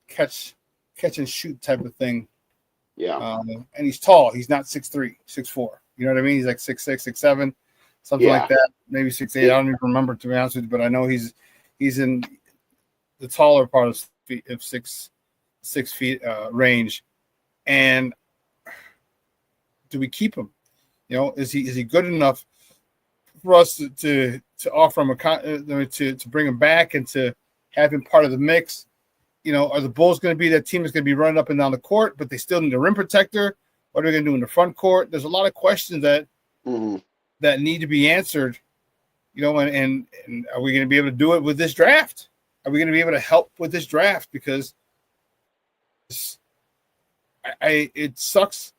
catch and shoot type of thing. Yeah. And he's tall. He's not 6'3", 6'4". You know what I mean? He's like 6'6", 6'7", something like that. Maybe 6'8". I don't even remember, to be honest with you, but I know he's in the taller part of 6 feet range. And do we keep him? You know, is he good enough for us to offer him to bring him back and to have him part of the mix? You know, are the Bulls going to be that team that's going to be running up and down the court, but they still need a rim protector? What are they going to do in the front court? There's a lot of questions that that need to be answered. You know, and are we going to be able to do it with this draft? Are we going to be able to help with this draft? Because it sucks,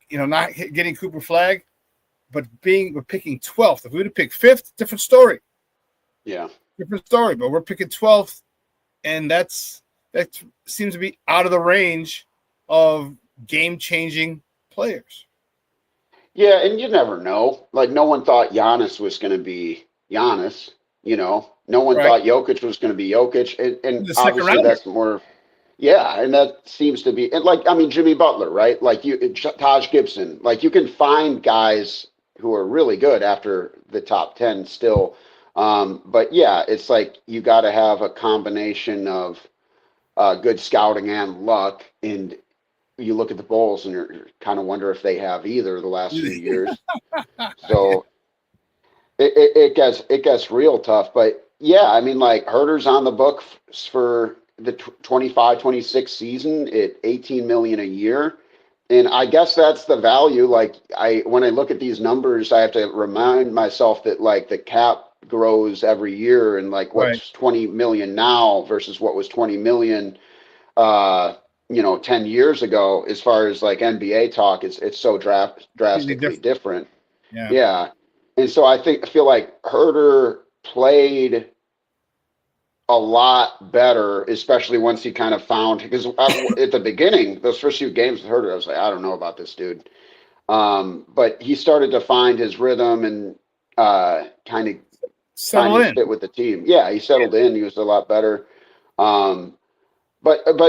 you know, not getting Cooper Flagg, but we're picking 12th. If we would have picked 5th, different story. Yeah, different story. But we're picking 12th, and that seems to be out of the range of game-changing players. Yeah, and you never know. Like, no one thought Giannis was going to be Giannis. You know, no one thought Jokic was going to be Jokic, and obviously that's more. Yeah, and that seems to be, and like, I mean, Jimmy Butler, right? Like Taj Gibson, like you can find guys who are really good after the top 10 still. But yeah, it's like you got to have a combination of good scouting and luck. And you look at the Bulls and you kind of wonder if they have either the last few years. So it gets real tough. But yeah, I mean, like Herter's on the book for the 25-26 season at $18 million a year. And I guess that's the value. Like when I look at these numbers, I have to remind myself that like the cap grows every year, and like what's 20 million now versus what was 20 million, 10 years ago, as far as like NBA talk, it's so drastically different. Yeah. And so I feel like Herter played a lot better, especially once he kind of found, because at the beginning, those first few games with Herter, I was like, I don't know about this dude. But he started to find his rhythm and kind of fit with the team. Yeah, he settled in. He was a lot better. But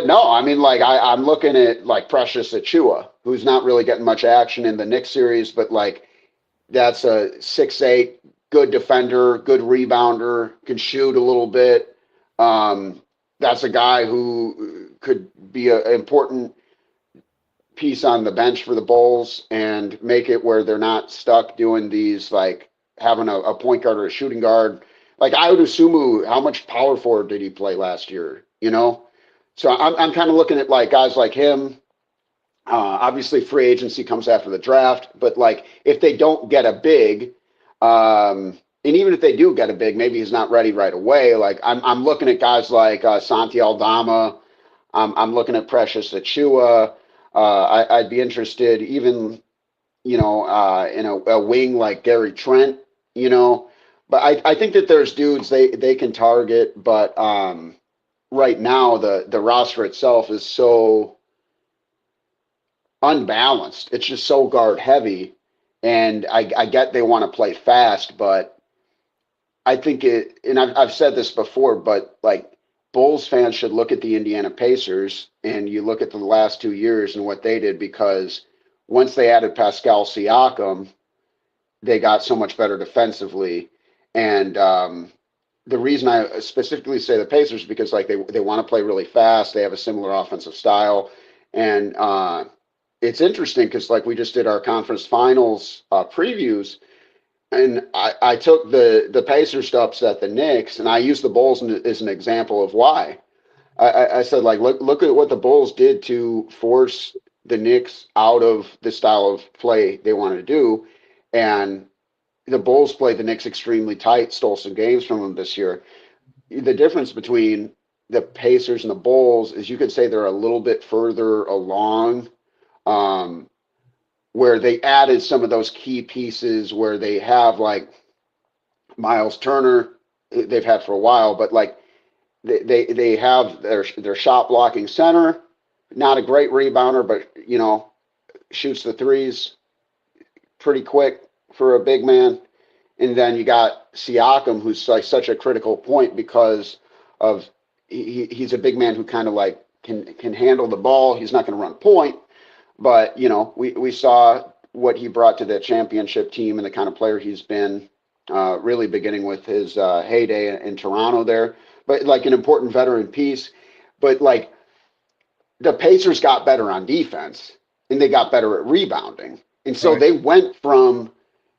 no, I mean, like I'm looking at like Precious Achiuwa, who's not really getting much action in the Knicks series, but like that's a 6'8", good defender, good rebounder, can shoot a little bit. That's a guy who could be an important piece on the bench for the Bulls and make it where they're not stuck doing these, like having a point guard or a shooting guard. Like Ayodosumu, how much power forward did he play last year? You know? So I'm kind of looking at like guys like him. Obviously free agency comes after the draft, but like if they don't get a big, and even if they do get a big, maybe he's not ready right away. Like I'm looking at guys like Santi Aldama. I'm looking at Precious Achiuwa. I'd be interested even, in a wing like Gary Trent, But I think that there's dudes they can target, but right now the roster itself is so unbalanced. It's just so guard heavy, and I get they want to play fast, but I think and I've said this before, but like Bulls fans should look at the Indiana Pacers and you look at the last 2 years and what they did, because once they added Pascal Siakam, they got so much better defensively. And the reason I specifically say the Pacers, because like they want to play really fast. They have a similar offensive style. And it's interesting because like we just did our conference finals previews, and I took the Pacers to upset the Knicks, and I used the Bulls as an example of why. I said, like, look at what the Bulls did to force the Knicks out of the style of play they wanted to do. And the Bulls played the Knicks extremely tight, stole some games from them this year. The difference between the Pacers and the Bulls is you could say they're a little bit further along, where they added some of those key pieces where they have like Miles Turner, they've had for a while, but like they have their shot blocking center, not a great rebounder, but shoots the threes pretty quick for a big man. And then you got Siakam, who's like such a critical point because of he's a big man who kind of like can handle the ball. He's not going to run point, but we saw what he brought to the championship team and the kind of player he's been, really beginning with his heyday in Toronto there, but like an important veteran piece. But like the Pacers got better on defense and they got better at rebounding. And so they went from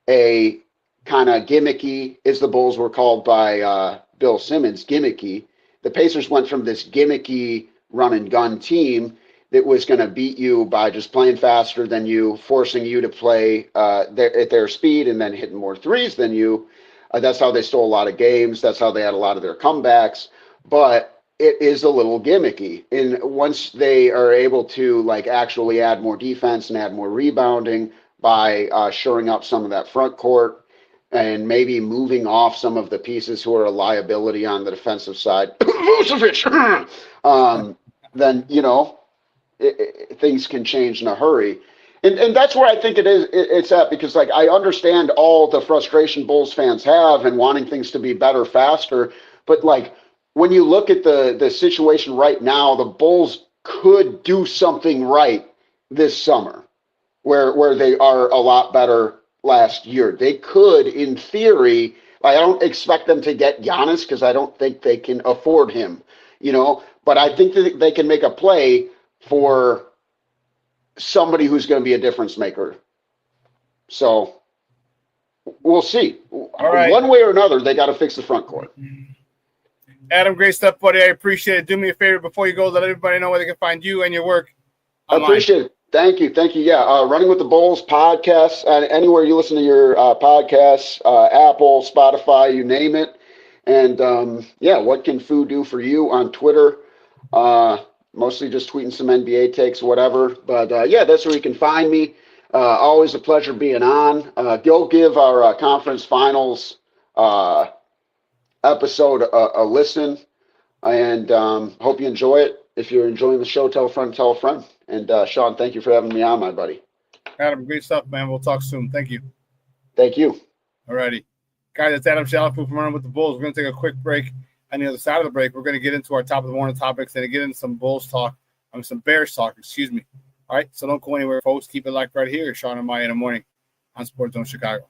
a kind of gimmicky, as the Bulls were called by Bill Simmons, gimmicky. The Pacers went from this gimmicky run and gun team that was going to beat you by just playing faster than you, forcing you to play at their speed and then hitting more threes than you. That's how they stole a lot of games. That's how they had a lot of their comebacks. But it is a little gimmicky. And once they are able to like actually add more defense and add more rebounding by shoring up some of that front court and maybe moving off some of the pieces who are a liability on the defensive side, then, you know, things can change in a hurry. And that's where I think it's at, because like I understand all the frustration Bulls fans have and wanting things to be better, faster. But like when you look at the situation right now, the Bulls could do something right this summer where they are a lot better last year. They could, in theory, like I don't expect them to get Giannis because I don't think they can afford him, you know, but I think that they can make a play for somebody who's going to be a difference maker. So we'll see. All right. One way or another, they got to fix the front court. Adam, great stuff, buddy. I appreciate it. Do me a favor before you go, let everybody know where they can find you and your work online. I appreciate it. Thank you. Yeah. Running with the Bulls podcast, anywhere you listen to your podcasts, Apple, Spotify, you name it. And what can food do for you on Twitter? Mostly just tweeting some NBA takes, whatever. But that's where you can find me. Always a pleasure being on. Go give our conference finals episode a listen, and hope you enjoy it. If you're enjoying the show, tell a friend, tell a friend. And Shawn, thank you for having me on, my buddy. Adam, great stuff, man. We'll talk soon. Thank you. Thank you. All righty. Guys, it's Adam Chalifoux from Running with the Bulls. We're going to take a quick break. On the other side of the break, we're going to get into our top of the morning topics and get into some Bulls talk. Some Bears talk, excuse me. All right, so don't go anywhere, folks. Keep it locked right here. Shawn and Maya in the morning on Sports Zone Chicago.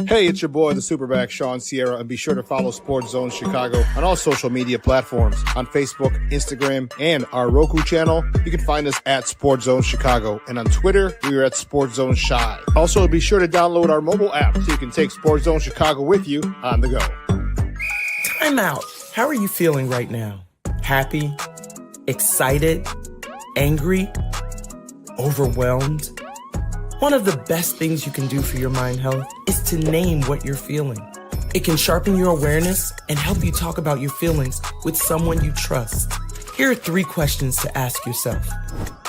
Hey, it's your boy, the SuperBack, Shawn Sierra, and be sure to follow Sports Zone Chicago on all social media platforms, on Facebook, Instagram, and our Roku channel. You can find us at Sports Zone Chicago, and on Twitter, we are at Sports Zone Shy. Also, be sure to download our mobile app so you can take Sports Zone Chicago with you on the go. Time out. How are you feeling right now? Happy? Excited? Angry? Overwhelmed? One of the best things you can do for your mind health is to name what you're feeling. It can sharpen your awareness and help you talk about your feelings with someone you trust. Here are 3 questions to ask yourself.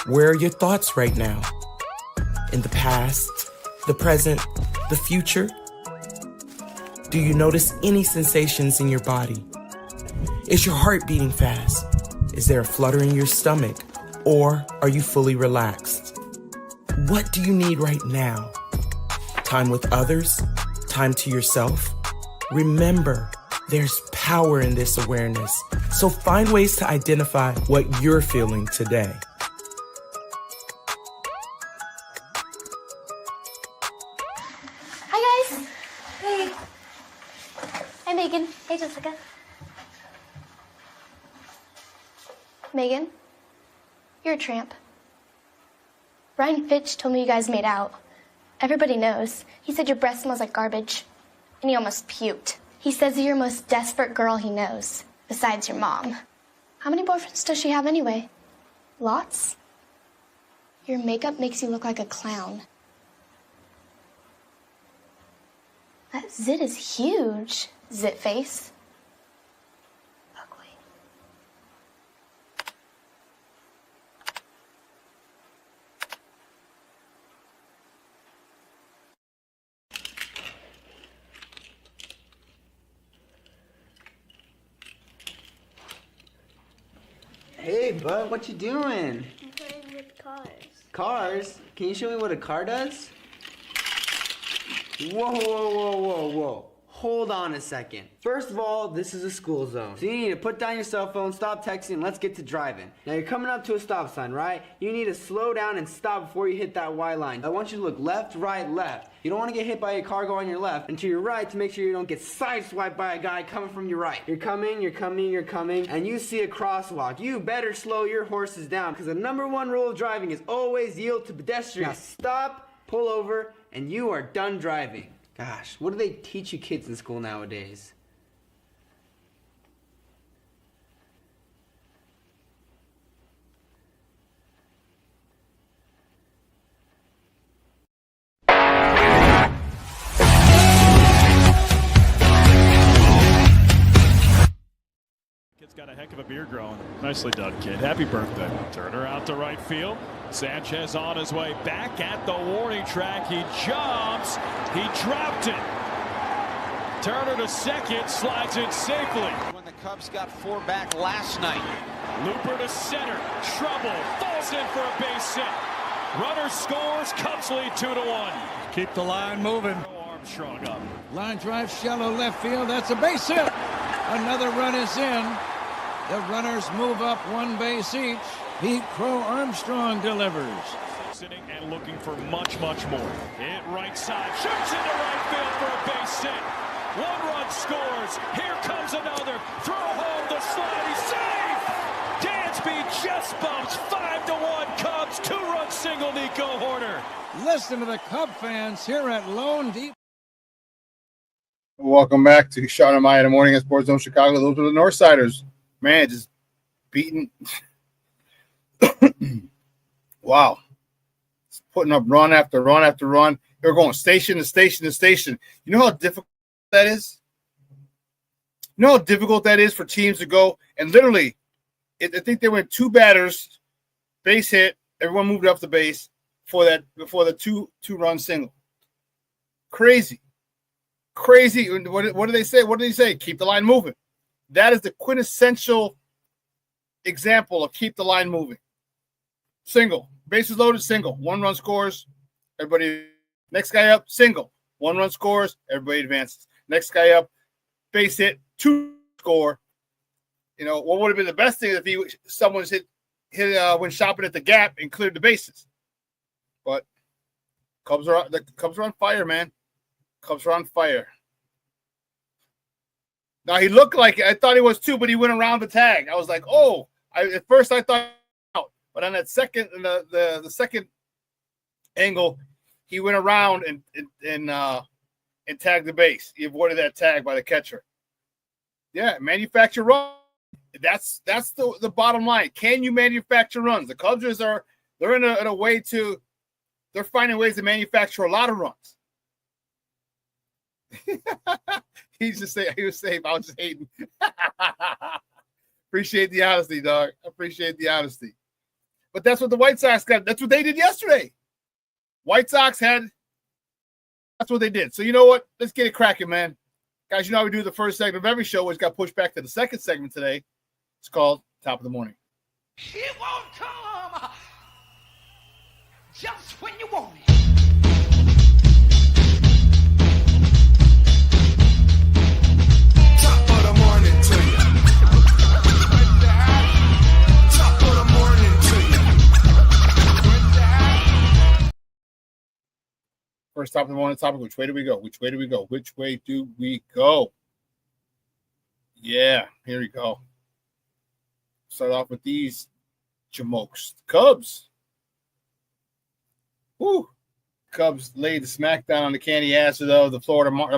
Where are your thoughts right now? In the past, the present, the future? Do you notice any sensations in your body? Is your heart beating fast? Is there a flutter in your stomach? Or are you fully relaxed? What do you need right now? Time with others? Time to yourself? Remember, there's power in this awareness. So find ways to identify what you're feeling today. Hi, guys. Hey. Hi, Megan. Hey, Jessica. Megan, you're a tramp. Brian Fitch told me you guys made out. Everybody knows. He said your breath smells like garbage. And he almost puked. He says you're the most desperate girl he knows, besides your mom. How many boyfriends does she have anyway? Lots? Your makeup makes you look like a clown. That zit is huge, zit face. Hey, bud, what you doing? I'm playing with cars. Cars? Can you show me what a car does? Whoa, whoa, whoa, whoa, whoa. Hold on a second. First of all, this is a school zone. So you need to put down your cell phone, stop texting, and let's get to driving. Now you're coming up to a stop sign, right? You need to slow down and stop before you hit that Y line. I want you to look left, right, left. You don't want to get hit by a car going on your left and to your right to make sure you don't get sideswiped by a guy coming from your right. You're coming, and you see a crosswalk. You better slow your horses down because the number one rule of driving is always yield to pedestrians. Now stop, pull over, and you are done driving. Gosh, what do they teach you kids in school nowadays? Kid's got a heck of a beard growing. Nicely done, kid. Happy birthday. Turner out to right field. Sanchez on his way back at the warning track. He jumps. He dropped it. Turner to second. Slides in safely. When the Cubs got 4 back last night. Looper to center. Trouble. Falls in for a base hit. Runner scores. Cubs lead 2-1. Keep the line moving. Armstrong up. Line drive shallow left field. That's a base hit. Another run is in. The runners move up 1 base each. Pete Crow Armstrong delivers. Sitting and looking for much, much more. Hit right side. Shoots into right field for a base hit. 1 run scores. Here comes another. Throw home the slide. He's safe. Dansby just bumps 5-1 Cubs. 2-run single Nico Horner. Listen to the Cub fans here at Lone Depot. Welcome back to Shawn and I in the morning at Sports Zone Chicago. Those are the Northsiders. Man, just beating. Wow. Putting up run after run after run. They're going station to station to station. You know how difficult that is? You know how difficult that is for teams to go? And literally, I think they went 2 batters, base hit, everyone moved up the base before the two-run single. Crazy. Crazy. What do they say? What did he say? Keep the line moving. That is the quintessential example of keep the line moving. Single. Bases loaded, single. 1 run scores. Everybody. Next guy up, single. 1 run scores. Everybody advances. Next guy up, base hit, 2 score. You know, what would have been the best thing if someone's hit when shopping at the gap and cleared the bases. But the Cubs are on fire, man. Cubs are on fire. Now he looked like I thought he was too, but he went around the tag. I was like, oh, at first I thought out, but on that second, the second angle, he went around and tagged the base. He avoided that tag by the catcher. Yeah, manufacture runs. That's the bottom line. Can you manufacture runs? The Cubs they're in a way to they're finding ways to manufacture a lot of runs. He was safe. I was just hating. Appreciate the honesty, dog. Appreciate the honesty. But that's what the White Sox got. That's what they did yesterday. White Sox that's what they did. So you know what? Let's get it cracking, man. Guys, you know how we do the first segment of every show, which got pushed back to the second segment today. It's called Top of the Morning. It won't come just when you want it. Top of the morning to you. Top of the morning to you. First top of the morning topic. Which way do we go? Which way do we go? Which way do we go? Yeah, here we go. Start off with these jamokes. Cubs. Woo. Cubs laid the smackdown on the candy asses of the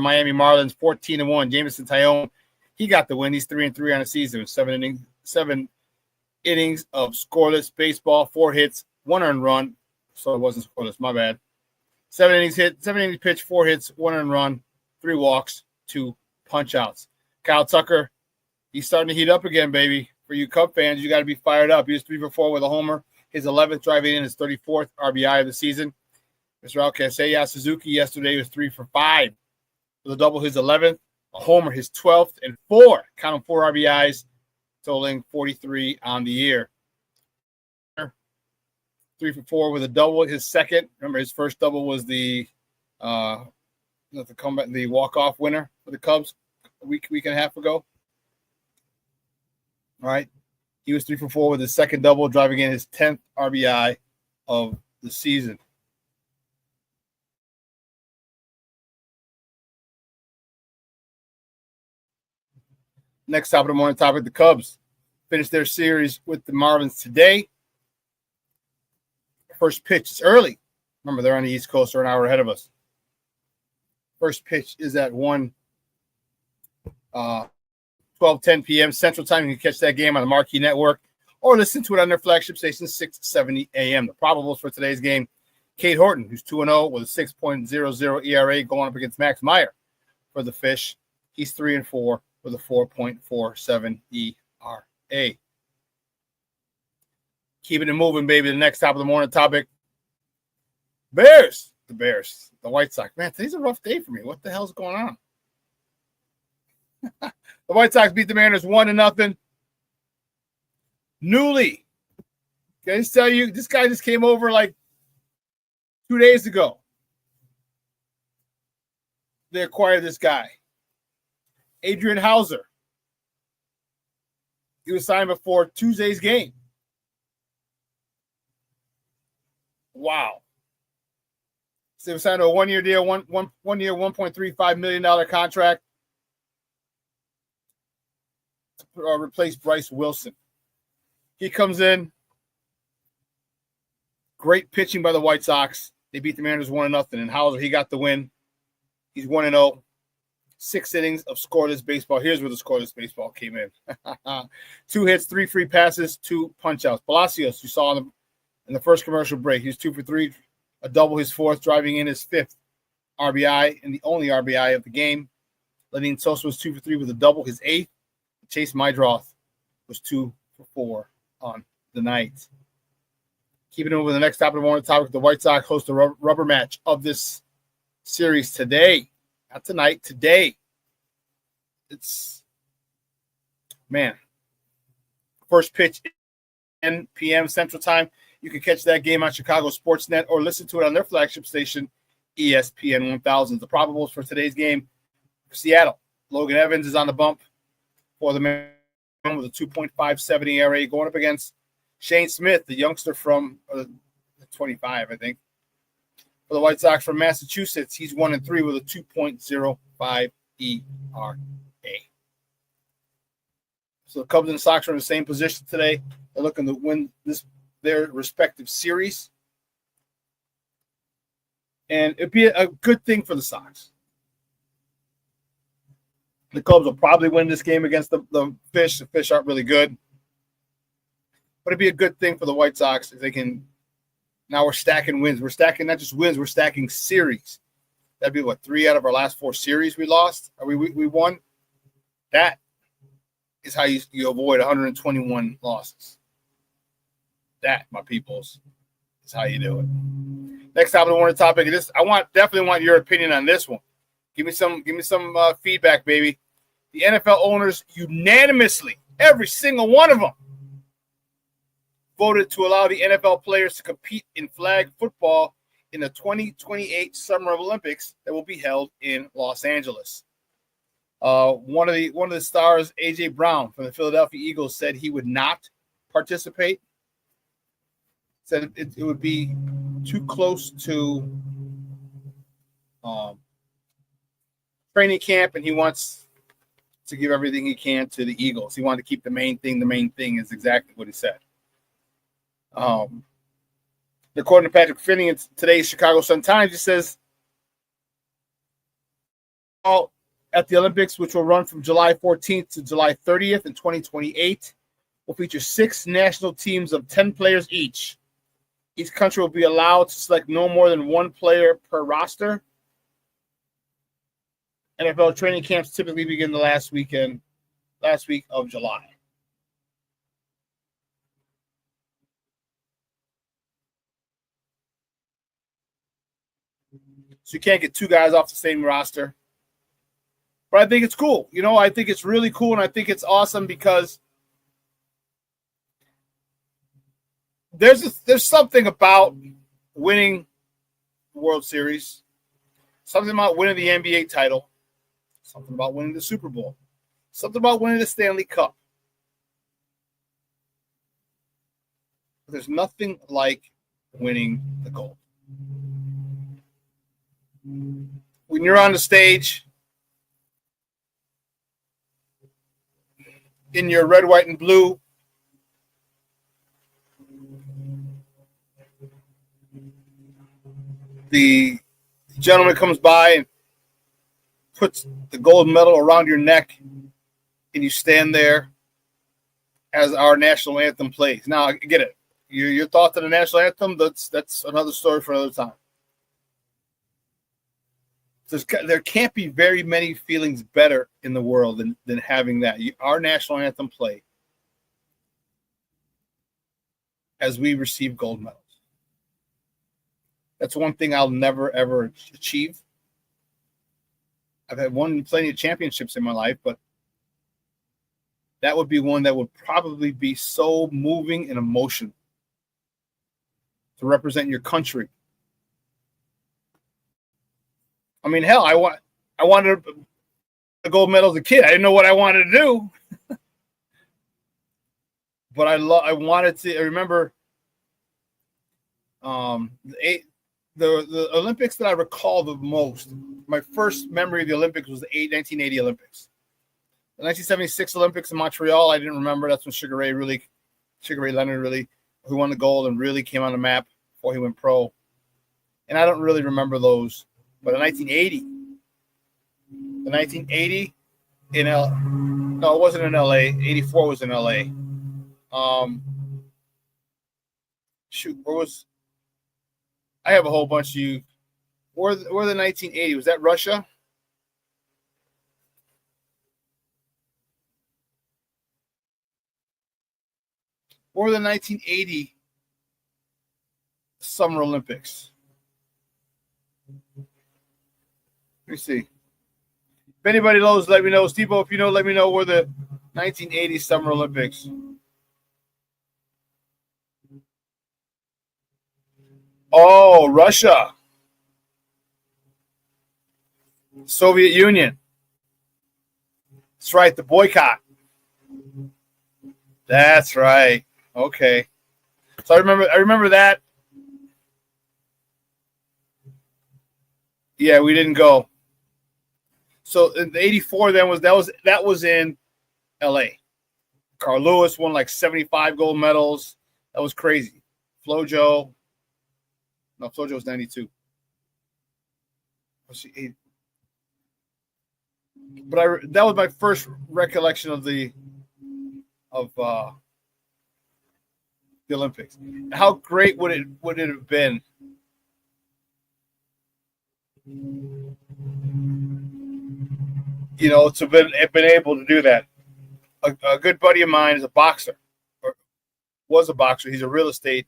Miami Marlins, 14-1. Jameson Taillon, he got the win. He's 3-3 on the season. 7 innings of scoreless baseball, 4 hits, 1 earned run. So it wasn't scoreless. My bad. 7 innings pitched, 4 hits, 1 earned run, 3 walks, 2 punch outs. Kyle Tucker, he's starting to heat up again, baby. For you Cub fans, you got to be fired up. He was 3 for 4 with a homer. His 11th driving in, his 34th RBI of the season. Mr. Alcacea Suzuki yesterday was 3 for 5 with a double, his 11th, a homer, his 12th, and 4 RBIs, totaling 43 on the year. 3 for 4 with a double, his second. Remember, his first double was the walk-off winner for the Cubs a week and a half ago. All right. He was 3 for 4 with his second double, driving in his 10th RBI of the season. Next top of the morning topic, the Cubs finished their series with the Marlins today. First pitch is early. Remember, they're on the East Coast, they're an hour ahead of us. First pitch is at 12:10 p.m. Central Time. You can catch that game on the Marquee Network or listen to it on their flagship station, 670 a.m. The probables for today's game, Cade Horton, who's 2-0 with a 6.00 ERA going up against Max Meyer for the Fish. He's 3-4 with a 4.47 ERA. Keeping it moving, baby. The next top of the morning topic, Bears. The Bears. The White Sox. Man, today's a rough day for me. What the hell's going on? The White Sox beat the Mariners 1-0. Newly. Can I just tell you, this guy just came over like 2 days ago. They acquired this guy, Adrian Hauser. He was signed before Tuesday's game. Wow. So they were signed to a one-year deal, one year, $1.35 million contract to replace Bryce Wilson. He comes in. Great pitching by the White Sox. They beat the Mariners 1-0. And Hauser, he got the win. He's 1-0. 6 innings of scoreless baseball. Here's where the scoreless baseball came in. 2 hits, 3 free passes, 2 punch-outs. Palacios, you saw in the first commercial break, he was 2 for 3, a double, his 4th, driving in his 5th RBI and the only RBI of the game. Lenyn Sosa was 2 for 3 with a double, his 8th. Chase Mydroth was 2 for 4 on the night. Keeping it over the next top of the morning topic, the White Sox host a rubber match of this series today. Not tonight, today. It's, man, first pitch 10 p.m. Central Time. You can catch that game on Chicago Sportsnet or listen to it on their flagship station, ESPN 1000. The probables for today's game, Seattle. Logan Evans is on the bump for the man with a 2.57 ERA going up against Shane Smith, the youngster from 25, I think. For the White Sox from Massachusetts, he's 1-3 with a 2.05 ERA. So the Cubs and the Sox are in the same position today. They're looking to win their respective series. And it'd be a good thing for the Sox. The Cubs will probably win this game against the Fish. The Fish aren't really good. But it'd be a good thing for the White Sox if they can. Now we're stacking wins. We're stacking not just wins, we're stacking series. That'd be, 3 out of our last 4 series we lost? Or we won? That is how you avoid 121 losses. That, my peoples, is how you do it. Next top of the morning topic. Definitely want your opinion on this one. Give me some feedback, baby. The NFL owners unanimously, every single one of them, voted to allow the NFL players to compete in flag football in the 2028 Summer Olympics that will be held in Los Angeles. One of the stars, A.J. Brown from the Philadelphia Eagles, said he would not participate. Said it would be too close to training camp, and he wants to give everything he can to the Eagles. He wanted to keep the main thing. The main thing is exactly what he said. According to Patrick Finney in today's Chicago Sun-Times, he says, at the Olympics, which will run from July 14th to July 30th in 2028, will feature 6 national teams of 10 players each. Each country will be allowed to select no more than 1 player per roster. NFL training camps typically begin the last week of July. So you can't get 2 guys off the same roster. But I think it's cool. I think it's really cool, and I think it's awesome because there's something about winning the World Series, something about winning the NBA title, something about winning the Super Bowl, something about winning the Stanley Cup. But there's nothing like winning the gold. When you're on the stage in your red, white, and blue, the gentleman comes by and puts the gold medal around your neck, and you stand there as our national anthem plays. Now, I get it. Your thoughts on the national anthem, that's another story for another time. There can't be very many feelings better in the world than having that. Our national anthem play as we receive gold medals. That's one thing I'll never, ever achieve. I've had won plenty of championships in my life, but that would be one that would probably be so moving and emotional to represent your country. I mean, hell, I wanted a gold medal as a kid. I didn't know what I wanted to do, but I wanted to. I remember the Olympics that I recall the most. My first memory of the Olympics was the 1980 Olympics. The 1976 Olympics in Montreal, I didn't remember. That's when Sugar Ray Leonard, who won the gold and really came on the map before he went pro. And I don't really remember those. But in 1980 in no, it wasn't in LA. 84 was in LA. Where was? I have a whole bunch of you. Where the 1980? Was that Russia? Or the 1980 Summer Olympics? Let me see. If anybody knows, let me know. Steve-O, if you know, let me know where the 1980 Summer Olympics. Oh, Russia. Soviet Union. That's right, the boycott. That's right. Okay. So I remember that. Yeah, we didn't go. So in the 84 then that was in LA. Carl Lewis won like 75 gold medals. That was crazy. Flojo was 92. But that was my first recollection of the Olympics. How great would it have been? You know, to have been able to do that. A good buddy of mine is a boxer, or was a boxer. He's a real estate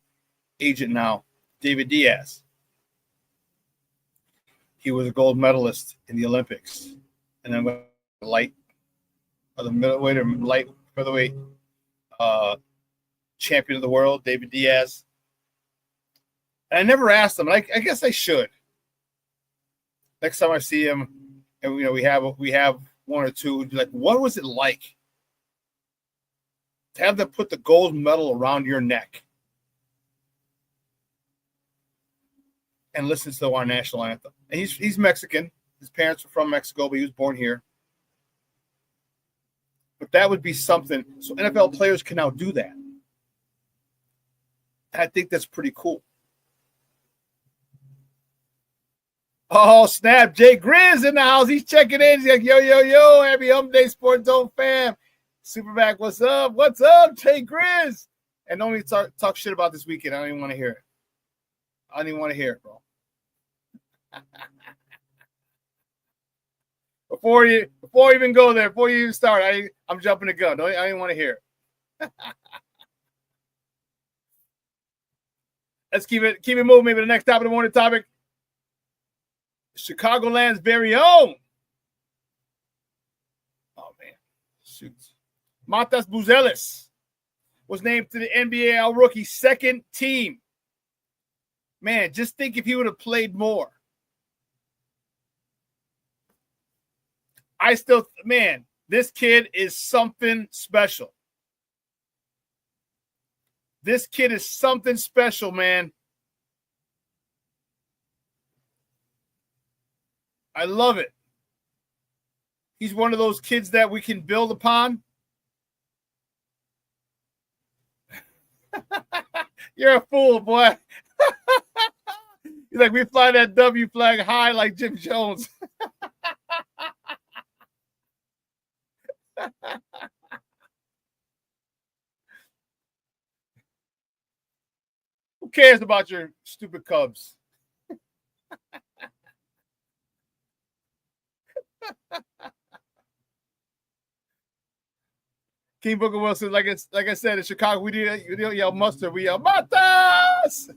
agent now, David Diaz. He was a gold medalist in the Olympics, and then went light featherweight champion of the world, David Diaz. And I never asked him. I guess I should. Next time I see him, and we have one or two, like, what was it like to have them put the gold medal around your neck and listen to our national anthem? And he's Mexican. His parents were from Mexico, but he was born here. But that would be something. So NFL players can now do that. And I think that's pretty cool. Oh, snap. Jay Grizz in the house. He's checking in. He's like, yo, happy Hump Day, Sports Zone fam. SuperBack, what's up? What's up, Jay Grizz? And don't even talk shit about this weekend. I don't even want to hear it. I don't even want to hear it, bro. Before you even go there, before you even start, I'm jumping the gun. I didn't want to hear it. Let's keep it moving. Maybe the next top of the morning topic. Chicagoland's very own. Oh man, shoot. Matas Buzelis was named to the NBA All-Rookie second team. Man, just think if he would have played more. this kid is something special. This kid is something special, man. I love it. He's one of those kids that we can build upon. You're a fool, boy. He's like, we fly that W flag high like Jim Jones. Who cares about your stupid Cubs? King Booker Wilson, like I said in Chicago, we didn't yell mustard, we yell Matas.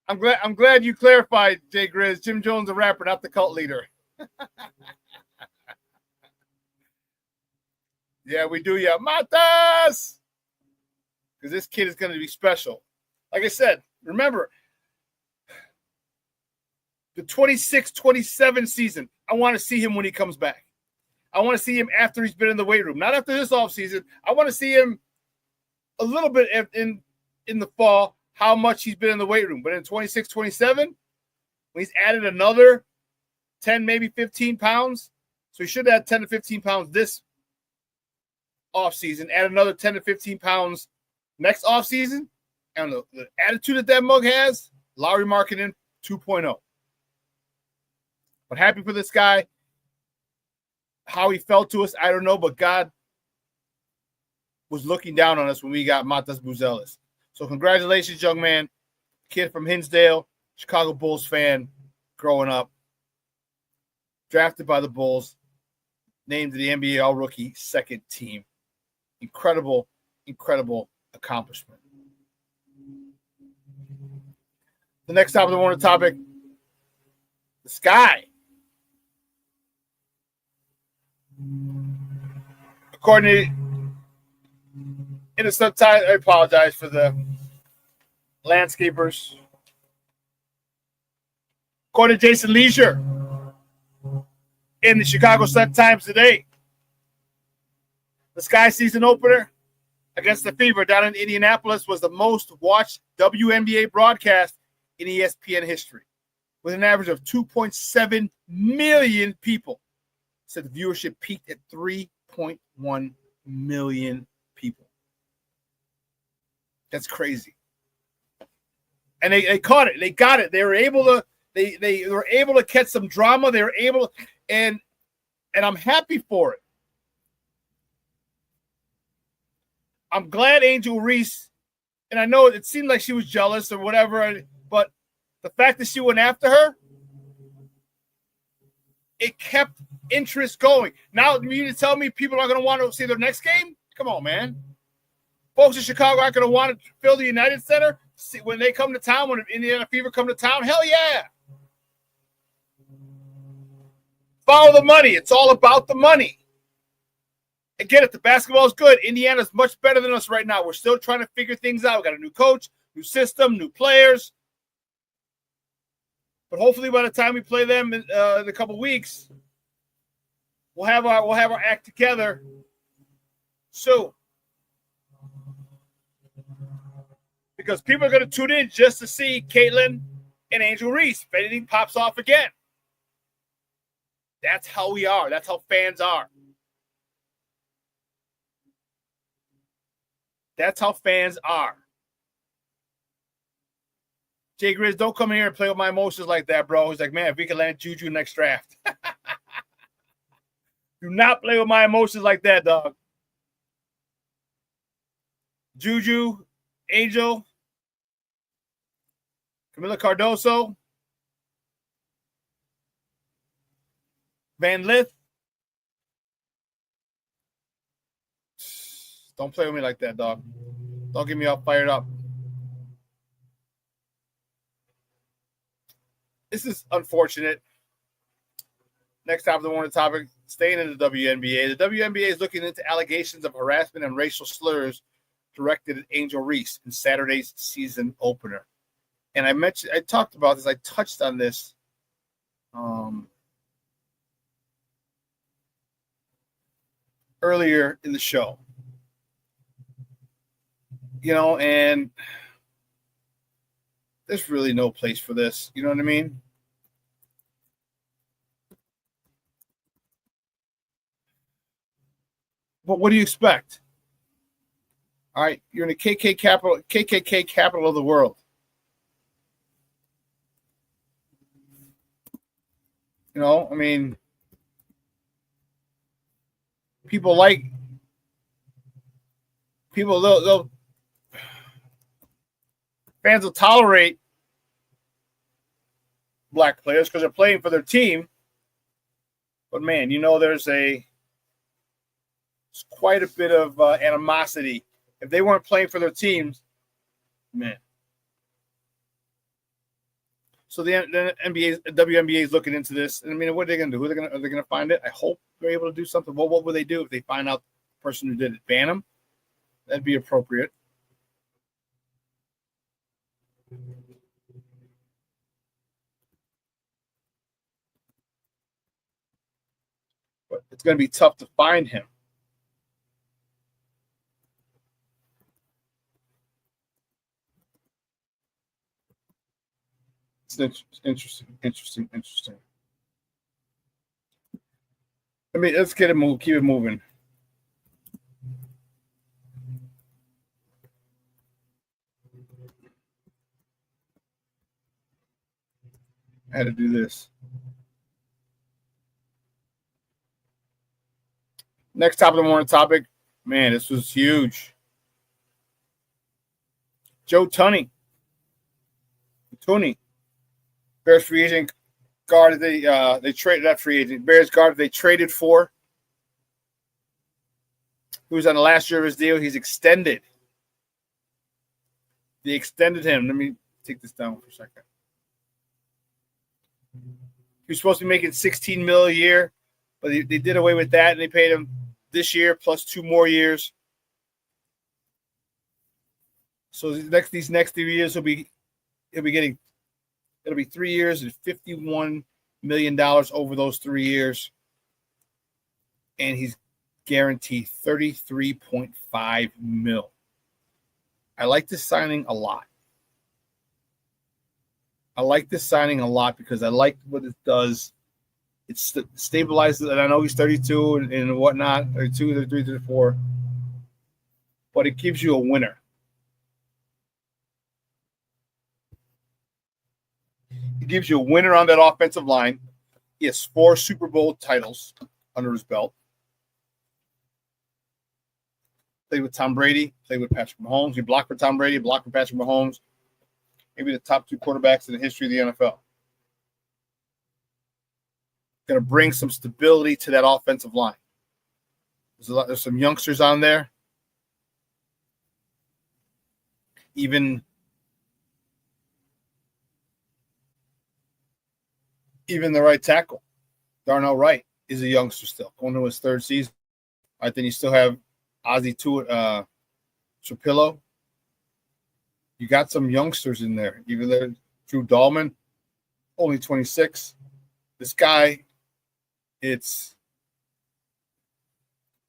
I'm glad you clarified, Jay Grizz. Jim Jones, a rapper, not the cult leader. Yeah, we do yell Matas, because this kid is going to be special. Like I said, remember the 26-27 season. I want to see him when he comes back. I want to see him after he's been in the weight room, not after this offseason. I want to see him a little bit in the fall, how much he's been in the weight room. But in 26-27, when he's added another 10, maybe 15 pounds, so he should have 10 to 15 pounds this offseason, add another 10 to 15 pounds next offseason. And the attitude that mug has, Lowry Marketing 2.0. But happy for this guy. How he felt to us, I don't know, but God was looking down on us when we got Matas Buzelis. So congratulations, young man. Kid from Hinsdale, Chicago Bulls fan, growing up. Drafted by the Bulls, named to the NBA All-Rookie second team. Incredible, incredible accomplishment. The next topic, the sky. According to in the subtitle, I apologize for the landscapers. According to Jason Leisure in the Chicago Sun-Times today, the Sky season opener against the Fever down in Indianapolis was the most watched WNBA broadcast in ESPN history, with an average of 2.7 million people. Said the viewership peaked at 3.1 million people. That's crazy. And they caught it. They got it. They were able to. They were able to catch some drama. They were able, and I'm happy for it. I'm glad Angel Reese, and I know it seemed like she was jealous or whatever, but the fact that she went after her, it kept interest going. Now, you mean to tell me people aren't going to want to see their next game? Come on, man. Folks in Chicago aren't going to want to fill the United Center when they come to town, when Indiana Fever come to town? Hell yeah. Follow the money. It's all about the money. I get it. The basketball is good. Indiana's much better than us right now. We're still trying to figure things out. We got a new coach, new system, new players. But hopefully by the time we play them in a couple weeks, we'll have our act together soon. Because people are going to tune in just to see Caitlin and Angel Reese if anything pops off again. That's how we are. That's how fans are. That's how fans are. Jay Grizz, don't come here and play with my emotions like that, bro. He's like, man, if we can land Juju next draft. Do not play with my emotions like that, dog. Juju, Angel, Camila Cardoso, Van Lith. Don't play with me like that, dog. Don't get me all fired up. This is unfortunate. Next topic, staying in the WNBA. The WNBA is looking into allegations of harassment and racial slurs directed at Angel Reese in Saturday's season opener. And I talked about this. I touched on this earlier in the show. And there's really no place for this. You know what I mean? But what do you expect? All right, you're in the KKK capital of the world. I mean, fans will tolerate black players because they're playing for their team. But man, there's quite a bit of animosity. If they weren't playing for their teams, man. So the WNBA is looking into this. And I mean, what are they going to do? Are they going to find it? I hope they're able to do something. Well, what would they do if they find out the person who did it? Ban them? That'd be appropriate. But it's going to be tough to find him. It's interesting. I mean, let's keep it moving. I had to do this. Next top of the morning topic. Man, this was huge. Joe Tunney. Bears free agent guard they traded that free agent. Bears guard they traded for. Who was on the last year of his deal. He's extended. They extended him. Let me take this down for a second. He was supposed to be making $16 million a year, but they did away with that and they paid him this year plus 2 more years. So these next 3 years he'll be getting. It'll be 3 years and $51 million over those 3 years. And he's guaranteed $33.5 million. I like this signing a lot. Because I like what it does. It stabilizes, and I know he's 32 and whatnot, 32, 33, 34. But it gives you a winner. It gives you a winner on that offensive line. He has 4 Super Bowl titles under his belt. Played with Tom Brady, played with Patrick Mahomes. He blocked for Tom Brady, blocked for Patrick Mahomes. Maybe the top 2 quarterbacks in the history of the NFL. Going to bring some stability to that offensive line. There's some youngsters on there. Even the right tackle, Darnell Wright, is a youngster still, going to his 3rd season. I think you still have Ozzie Shapiro. You got some youngsters in there. Even there, Drew Dahlman, only 26. This guy, it's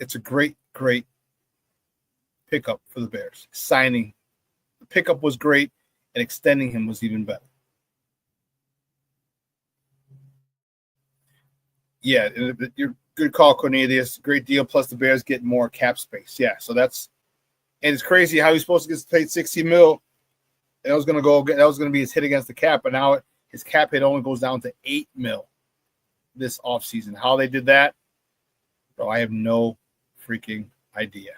a great pickup for the Bears. The pickup was great, and extending him was even better. Yeah, you're good call, Cornelius. Great deal. Plus the Bears get more cap space. Yeah, so and it's crazy how he's supposed to get paid $60 million. And that was going to be his hit against the cap, but now his cap hit only goes down to $8 million this offseason. How they did that, bro, I have no freaking idea.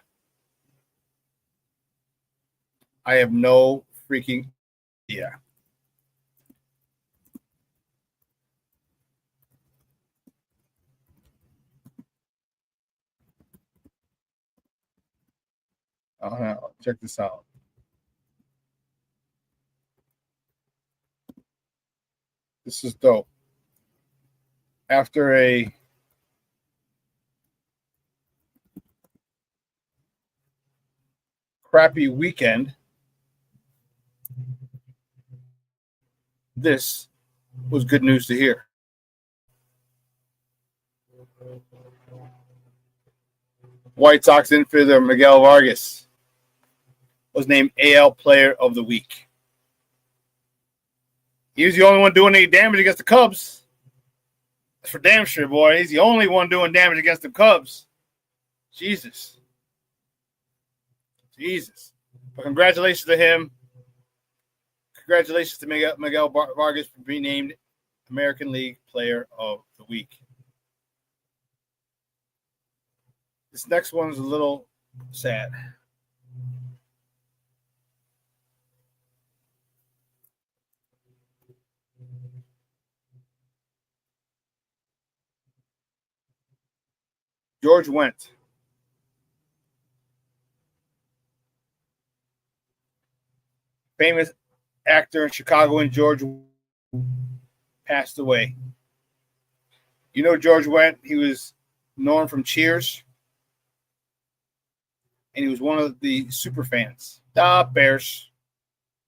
Check this out. This is dope. After a crappy weekend, this was good news to hear. White Sox infielder Miguel Vargas was named AL Player of the Week. He was the only one doing any damage against the Cubs. That's for damn sure, boy. He's the only one doing damage against the Cubs. Jesus. But congratulations to him. Congratulations to Miguel Vargas for being named American League Player of the Week. This next one's a little sad. George Wendt. Famous actor in Chicago, and George passed away. You know George Wendt? He was known from Cheers, and he was one of the super fans. Bears.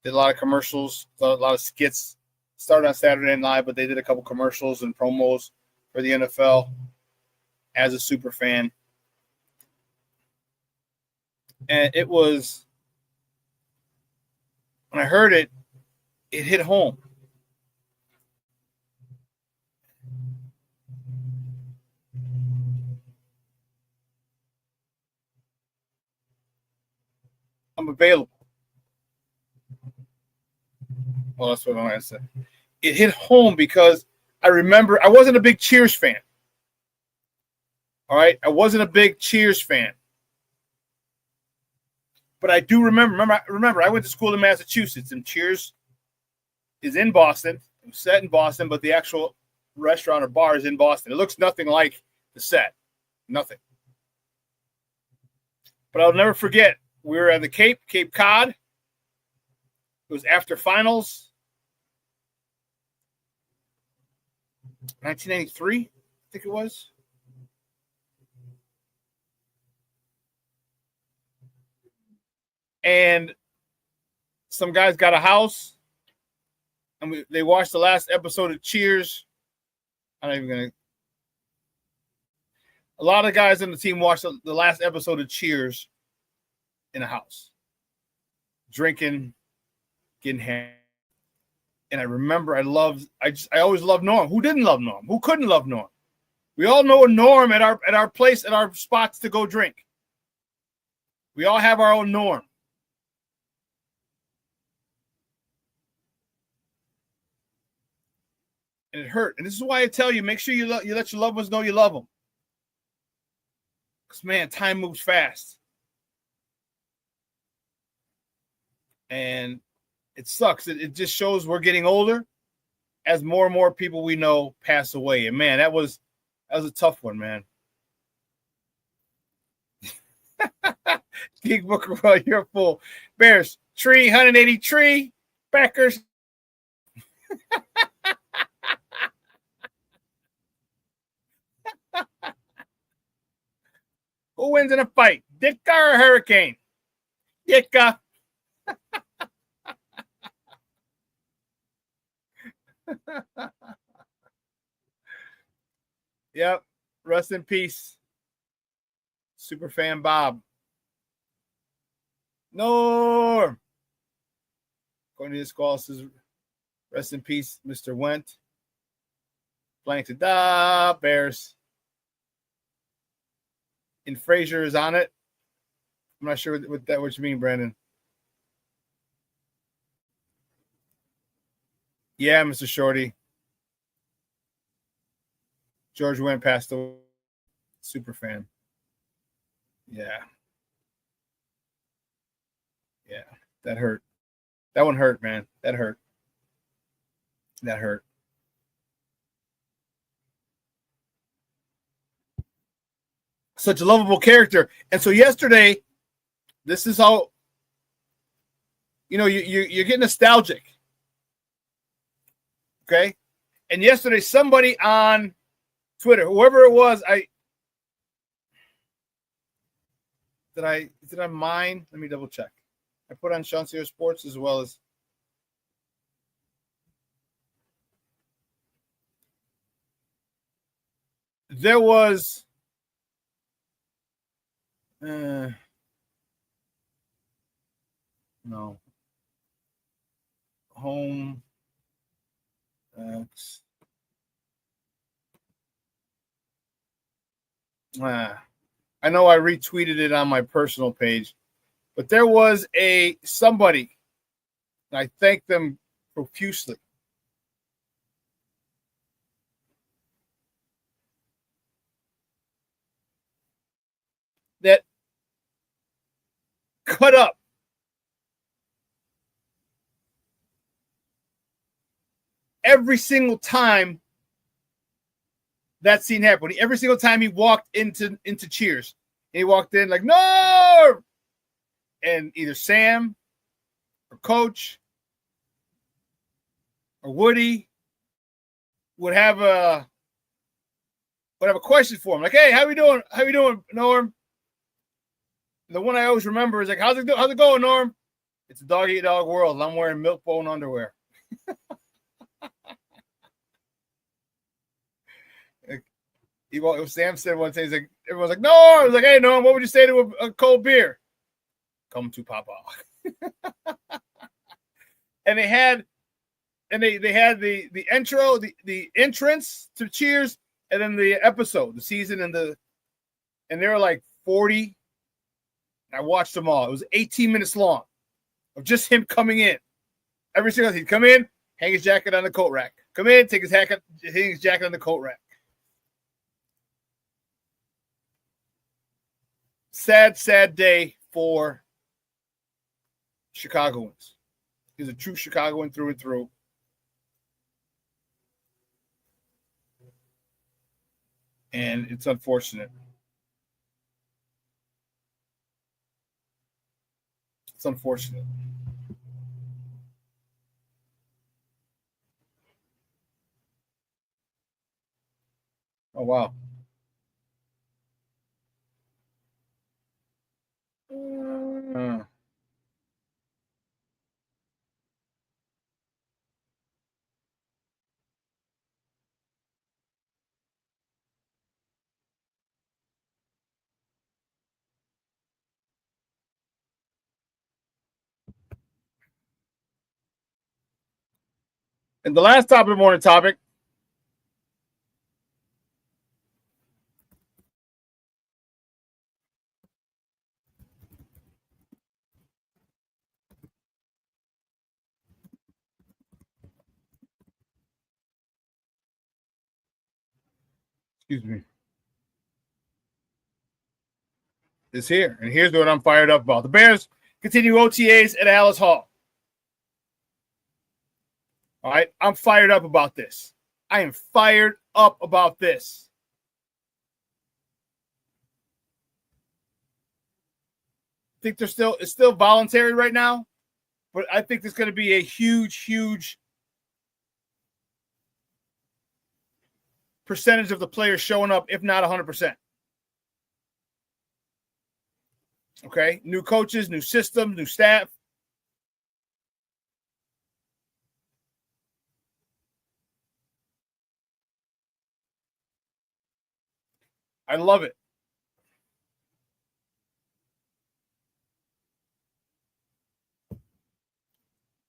Did a lot of commercials, a lot of skits. Started on Saturday Night Live, but they did a couple commercials and promos for the NFL as a super fan. And it was, when I heard it, it hit home. I'm available. Well, that's what I'm going to say. It hit home because I remember I wasn't a big Cheers fan. All right? I wasn't a big Cheers fan. But I do remember, I went to school in Massachusetts, and Cheers is in Boston. It was set in Boston, but the actual restaurant or bar is in Boston. It looks nothing like the set. Nothing. But I'll never forget, we were at the Cape Cod. It was after finals. 1993, I think it was. And some guys got a house, and they watched the last episode of Cheers. I'm not even going to. A lot of guys on the team watched the last episode of Cheers in a house, drinking, getting hammered. And I remember I always loved Norm. Who didn't love Norm? Who couldn't love Norm? We all know a Norm at our place, at our spots to go drink. We all have our own Norm. And it hurt. And this is why I tell you, make sure you let your loved ones know you love them. Because, man, time moves fast. And it sucks. It just shows we're getting older as more and more people we know pass away. And, man, that was a tough one, man. Geek Booker, well, you're a fool. Bears, tree, 180 tree. Packers. Who wins in a fight, Ditka or Hurricane? Ditka. Yep. Rest in peace. Superfan Bob. Norm. According to this call, says rest in peace, Mr. Wendt. Playing to the Bears. And Frazier is on it. I'm not sure what you mean, Brandon. Yeah, Mr. Shorty. George Wendt passed away. Super fan. Yeah. Yeah, that hurt. That one hurt, man. That hurt. That hurt. Such a lovable character. And so yesterday, this is how, you get nostalgic. Okay? And yesterday, somebody on Twitter, whoever it was, did I mine? Let me double check. I put on Shawn Sports as well as there was No. Home. I know I retweeted it on my personal page, but there was somebody, and I thank them profusely, that cut up every single time that scene happened. Every single time he walked into Cheers, and he walked in like, no! And either Sam or Coach or Woody would have a question for him. Like, hey, how we doing? How we doing, Norm? And the one I always remember is like, how's it going, Norm? It's a dog-eat-dog world, and I'm wearing milk-bone underwear. Sam said one thing, he's like, everyone's like, no. I was like, hey, Norm, what would you say to a cold beer? Come to Papa. And they had the intro, the entrance to Cheers, and then the episode, the season, and they were like 40. I watched them all. It was 18 minutes long of just him coming in. Every single time he'd come in, hang his jacket on the coat rack. Come in, take his jacket, hang his jacket on the coat rack. Sad, sad day for Chicagoans. He's a true Chicagoan through and through. And it's unfortunate. It's unfortunate. Oh, wow. And the last top of the morning topic. Excuse me. Is here. And here's what I'm fired up about. The Bears continue OTAs at Alice Hall. All right. I'm fired up about this. I am fired up about this. I think it's still voluntary right now, but I think there's going to be a huge, huge percentage of the players showing up, if not 100%. Okay, new coaches, new system, new staff. I love it.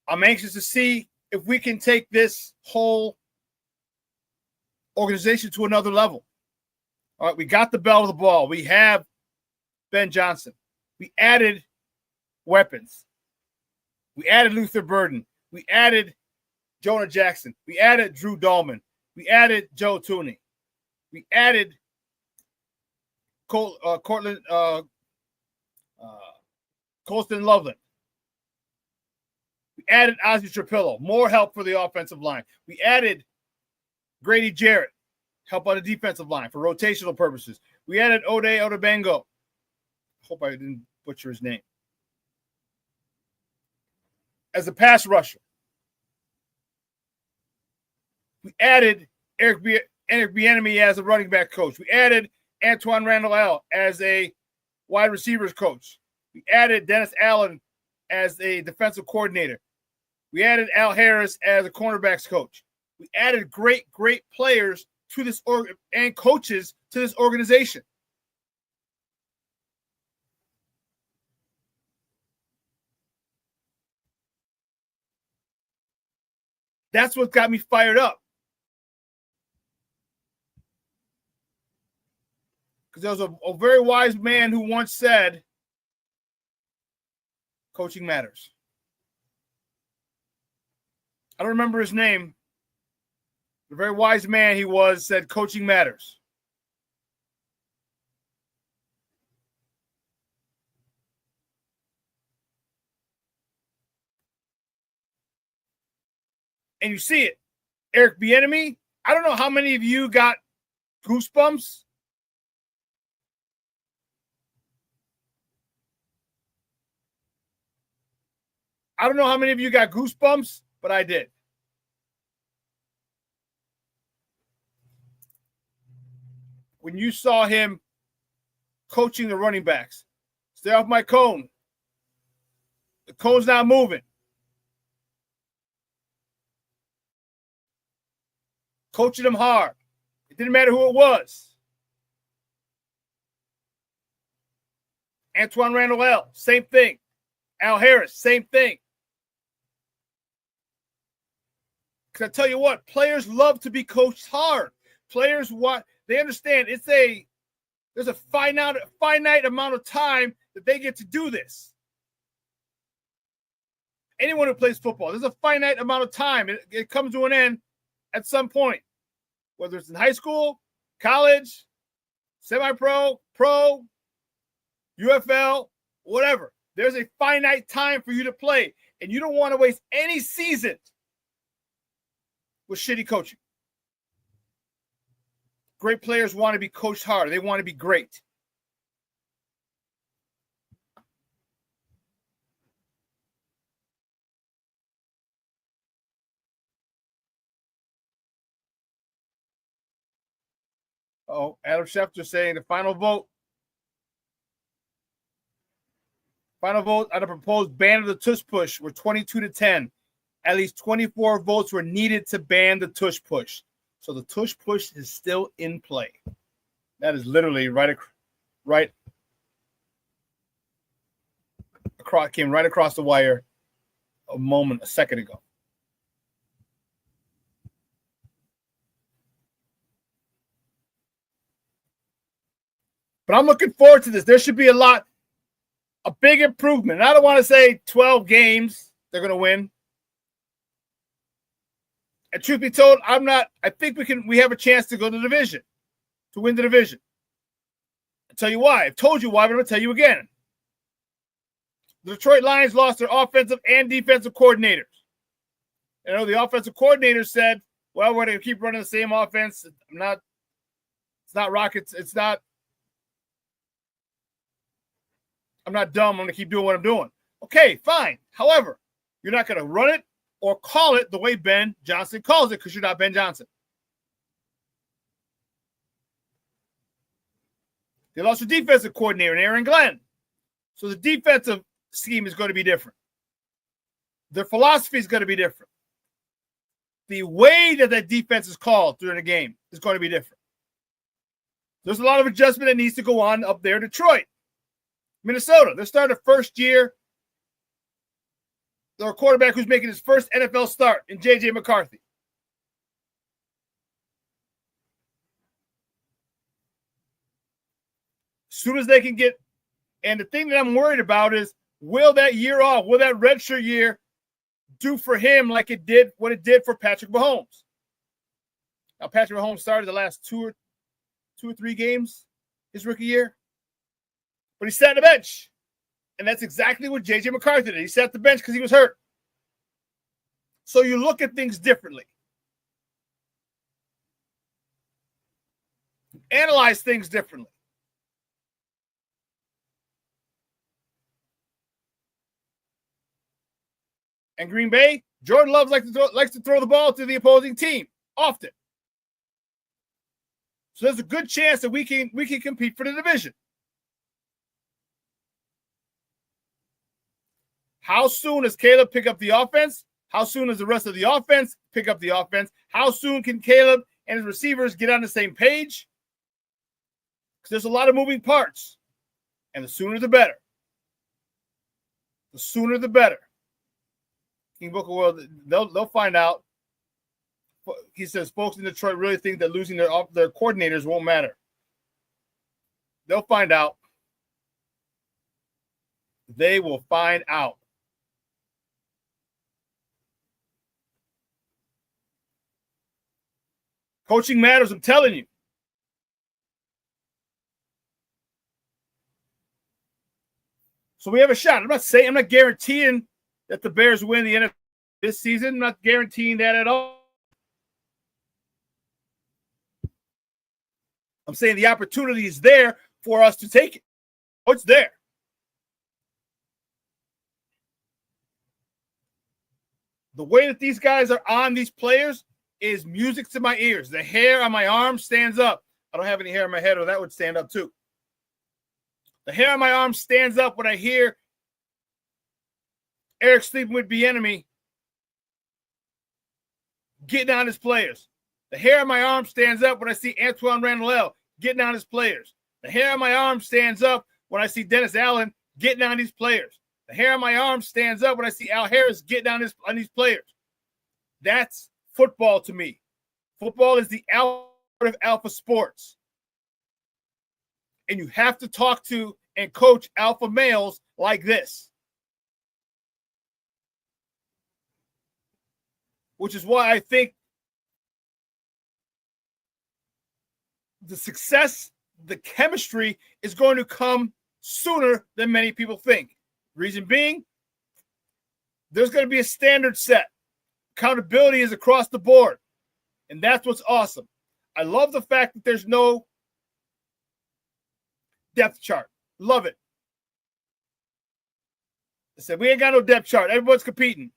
I'm anxious to see if we can take this whole organization to another level. All right, we got the bell of the ball. We have Ben Johnson. We added weapons. We added Luther Burden. We added JonahJackson. We added Drew Dahlman. We added Joe Tooney. We added Colston Loveland. We added Ozzie Trapillo. More help for the offensive line. We added Grady Jarrett. Help on the defensive line for rotational purposes. We added Ode Odebango. Hope I didn't butcher his name. As a pass rusher. We added Eric Bieniemy as a running back coach. We added Antoine Randall as a wide receivers coach. We added Dennis Allen as a defensive coordinator. We added Al Harris as a cornerbacks coach. We added great, great players to this and coaches to this organization. That's what got me fired up. Because there was a very wise man who once said, coaching matters. I don't remember his name. The very wise man he was said, coaching matters. And you see it. Eric Bieniemy, I don't know how many of you got goosebumps. I don't know how many of you got goosebumps, but I did. When you saw him coaching the running backs, stay off my cone. The cone's not moving. Coaching them hard. It didn't matter who it was. Antoine Randall, same thing. Al Harris, same thing. Because I tell you what, players love to be coached hard. Players they understand there's a finite amount of time that they get to do this. Anyone who plays football, there's a finite amount of time. It comes to an end at some point, whether it's in high school, college, semi-pro, pro, UFL, whatever. There's a finite time for you to play, and you don't want to waste any season with shitty coaching. Great players want to be coached hard. They want to be great. Oh, Adam Schefter saying the final vote. Final vote on the proposed ban of the tush push were 22-10. At least 24 votes were needed to ban the tush push. So the tush push is still in play. That is literally came right across the wire a second ago. But I'm looking forward to this. There should be a big improvement. I don't want to say 12 games they're going to win. And truth be told, I think we have a chance to go to the division, to win the division. I'll tell you why. I've told you why, but I'm going to tell you again. The Detroit Lions lost their offensive and defensive coordinators. You know, the offensive coordinator said, well, we're going to keep running the same offense. It's not rockets. I'm not dumb. I'm going to keep doing what I'm doing. Okay, fine. However, you're not going to run it or call it the way Ben Johnson calls it because you're not Ben Johnson. They lost their defensive coordinator, Aaron Glenn. So the defensive scheme is going to be different. Their philosophy is going to be different. The way that defense is called during the game is going to be different. There's a lot of adjustment that needs to go on up there in Detroit. Minnesota, they're starting their first year. They're a quarterback who's making his first NFL start in J.J. McCarthy. As soon as they can get, and the thing that I'm worried about is, will that year off, will that redshirt year do for him like what it did for Patrick Mahomes? Now, Patrick Mahomes started the last two or three games his rookie year, but he sat on the bench. And that's exactly what J.J. McCarthy did. He sat the bench because he was hurt. So you look at things differently. Analyze things differently. And Green Bay, Jordan Love likes to throw the ball to the opposing team often. So there's a good chance that we can compete for the division. How soon does Caleb pick up the offense? How soon does the rest of the offense pick up the offense? How soon can Caleb and his receivers get on the same page? Because there's a lot of moving parts. And the sooner the better. The sooner the better. King Booker World, they'll find out. he says, folks in Detroit really think that losing their coordinators won't matter. They'll find out. They will find out. Coaching matters, I'm telling you. So we have a shot. I'm not guaranteeing that the Bears win the NFL this season. I'm not guaranteeing that at all. I'm saying the opportunity is there for us to take it. Oh, it's there. The way that these guys are on these players is music to my ears. The hair on my arm stands up. I don't have any hair on my head, or that would stand up too. The hair on my arm stands up when I hear Eric sleeping with Bieniemy getting on his players. The hair on my arm stands up when I see Antoine Randall getting on his players. The hair on my arm stands up when I see Dennis Allen getting on these players. The hair on my arm stands up when I see Al Harris getting on these players. That's football to me. Football is the alpha of alpha sports. And you have to talk to and coach alpha males like this. Which is why I think the success, the chemistry is going to come sooner than many people think. Reason being, there's going to be a standard set. Accountability is across the board. And that's what's awesome. I love the fact that there's no depth chart. Love it. I said, we ain't got no depth chart. Everyone's competing.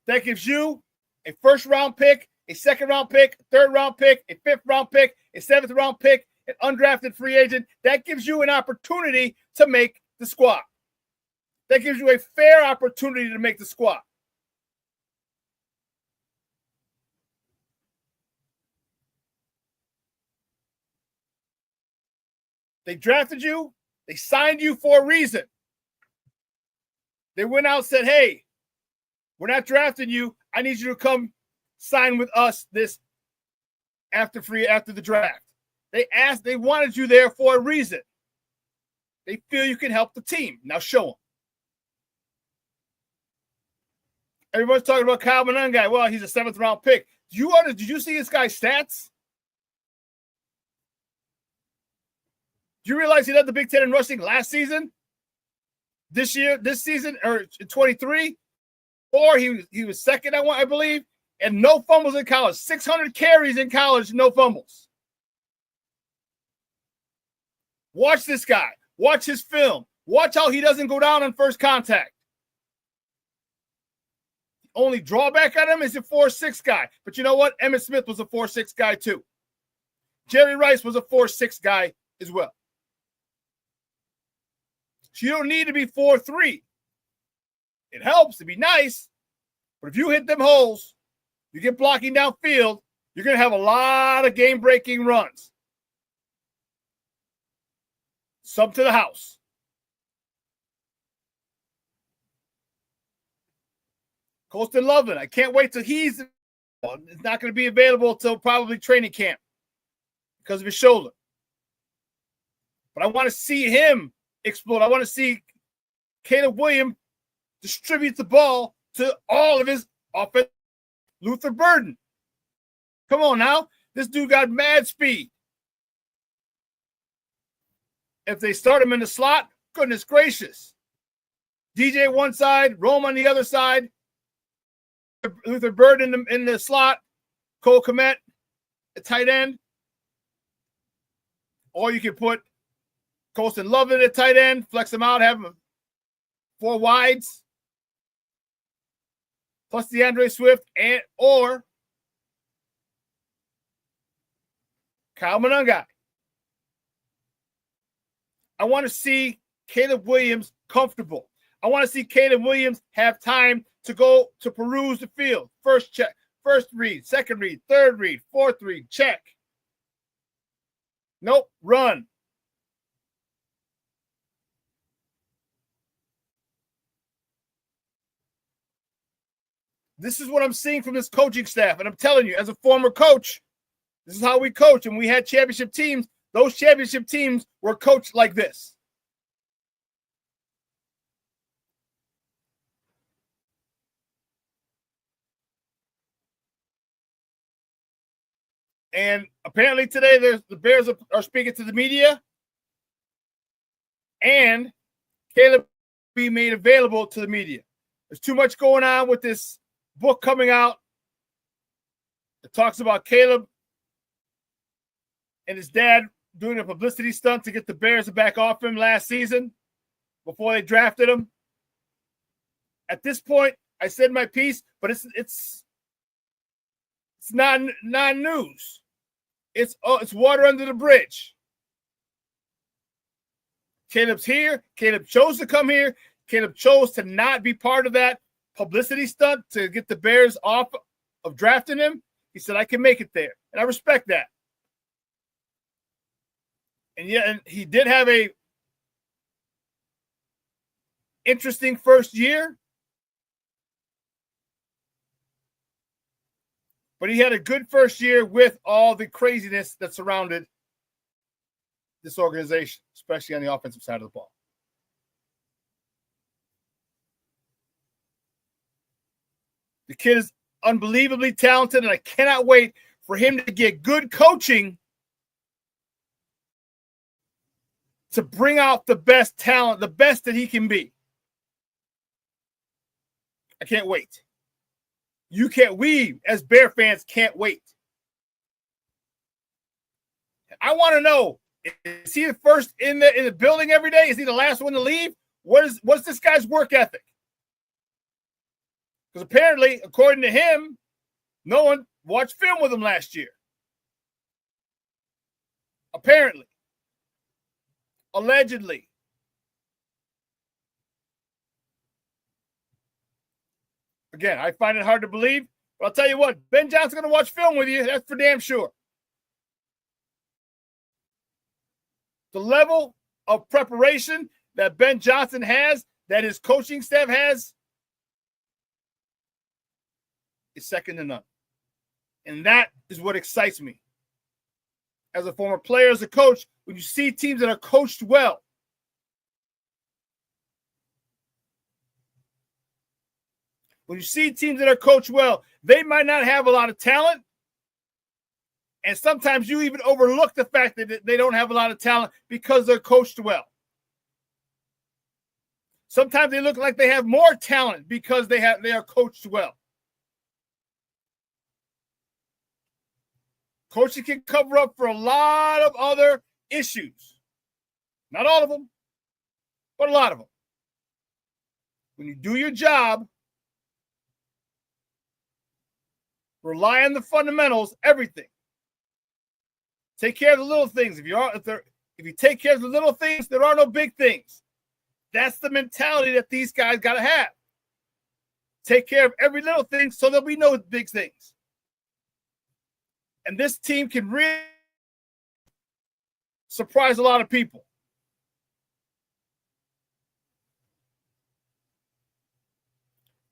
That gives you a first-round pick, a second-round pick, a third-round pick, a fifth-round pick, a seventh-round pick, an undrafted free agent. That gives you an opportunity to make the squad. That gives you a fair opportunity to make the squad. They drafted you. They signed you for a reason. They went out and said, hey, we're not drafting you. I need you to come sign with us this after the draft. They wanted you there for a reason. They feel you can help the team. Now show them. Everyone's talking about Kyle Monangai. Well, he's a 7th round pick. Did you see this guy's stats? Do you realize he led the Big Ten in rushing last season? This season, or 23? Or he was second, I believe, and no fumbles in college. 600 carries in college, no fumbles. Watch this guy. Watch his film. Watch how he doesn't go down on first contact. The only drawback on him is a 4.6 guy. But you know what? Emmitt Smith was a 4.6 guy too. Jerry Rice was a 4.6 guy as well. So you don't need to be 4.3. It helps to be nice, but if you hit them holes, you get blocking downfield, you're going to have a lot of game-breaking runs. Some to the house. Colston Loveland, I can't wait till it's not going to be available until probably training camp because of his shoulder. But I want to see him explode. I want to see Caleb Williams distribute the ball to all of his offense. Luther Burden. Come on now. This dude got mad speed. If they start him in the slot, goodness gracious. DJ one side, Rome on the other side. Luther Burden in the slot. Cole Kmet at tight end. Or you can put Colston Loveland at tight end, flex him out, have him 4 wides. Plus DeAndre Swift or Kyle Monangai. I want to see Caleb Williams comfortable. I want to see Caleb Williams have time to go to peruse the field. First check, first read, second read, third read, fourth read, check. Nope, run. This is what I'm seeing from this coaching staff. And I'm telling you, as a former coach, this is how we coach. And we had championship teams. Those championship teams were coached like this. And apparently today, the Bears are speaking to the media. And Caleb be made available to the media. There's too much going on with this book coming out. It talks about Caleb and his dad doing a publicity stunt to get the Bears to back off him last season before they drafted him. At this point, I said my piece, but it's not news. It's water under the bridge. Caleb's here. Caleb chose to come here. Caleb chose to not be part of that publicity stunt to get the Bears off of drafting him. He said, I can make it there. And I respect that. And yeah, and he did have a interesting first year. But he had a good first year with all the craziness that surrounded this organization, especially on the offensive side of the ball. The kid is unbelievably talented, and I cannot wait for him to get good coaching to bring out the best talent, the best that he can be. I can't wait. You can't. We, as Bear fans, can't wait. I want to know, is he the first in the building every day? Is he the last one to leave? What's this guy's work ethic? Because apparently, according to him, no one watched film with him last year. Apparently. Allegedly. Again, I find it hard to believe, but I'll tell you what, Ben Johnson's going to watch film with you. That's for damn sure. The level of preparation that Ben Johnson has, that his coaching staff has, is second to none. And that is what excites me. As a former player, as a coach, when you see teams that are coached well, when you see teams that are coached well, they might not have a lot of talent. And sometimes you even overlook the fact that they don't have a lot of talent because they're coached well. Sometimes they look like they have more talent because they are coached well. Coaching can cover up for a lot of other issues. Not all of them, but a lot of them. When you do your job, rely on the fundamentals, everything. Take care of the little things. If you take care of the little things, there are no big things. That's the mentality that these guys got to have. Take care of every little thing so there'll be no big things. And this team can really surprise a lot of people.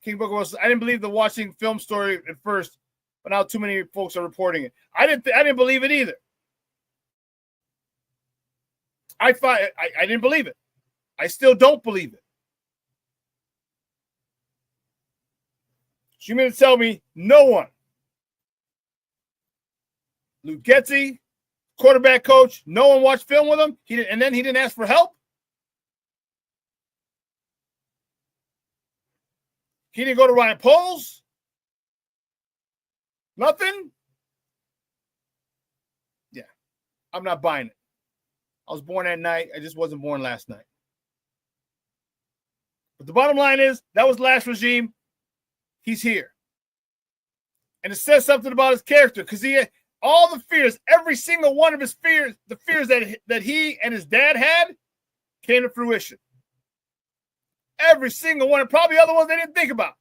King Booker was, I didn't believe the watching film story at first, but now too many folks are reporting it. I didn't believe it either. I didn't believe it. I still don't believe it. So you mean to tell me no one, Luke Getsy, quarterback coach, no one watched film with him, and then he didn't ask for help? He didn't go to Ryan Poles? Nothing? Yeah, I'm not buying it. I was born that night. I just wasn't born last night. But the bottom line is, that was last regime. He's here. And it says something about his character, because he had all the fears, every single one of his fears, the fears that he and his dad had, came to fruition. Every single one, and probably other ones they didn't think about.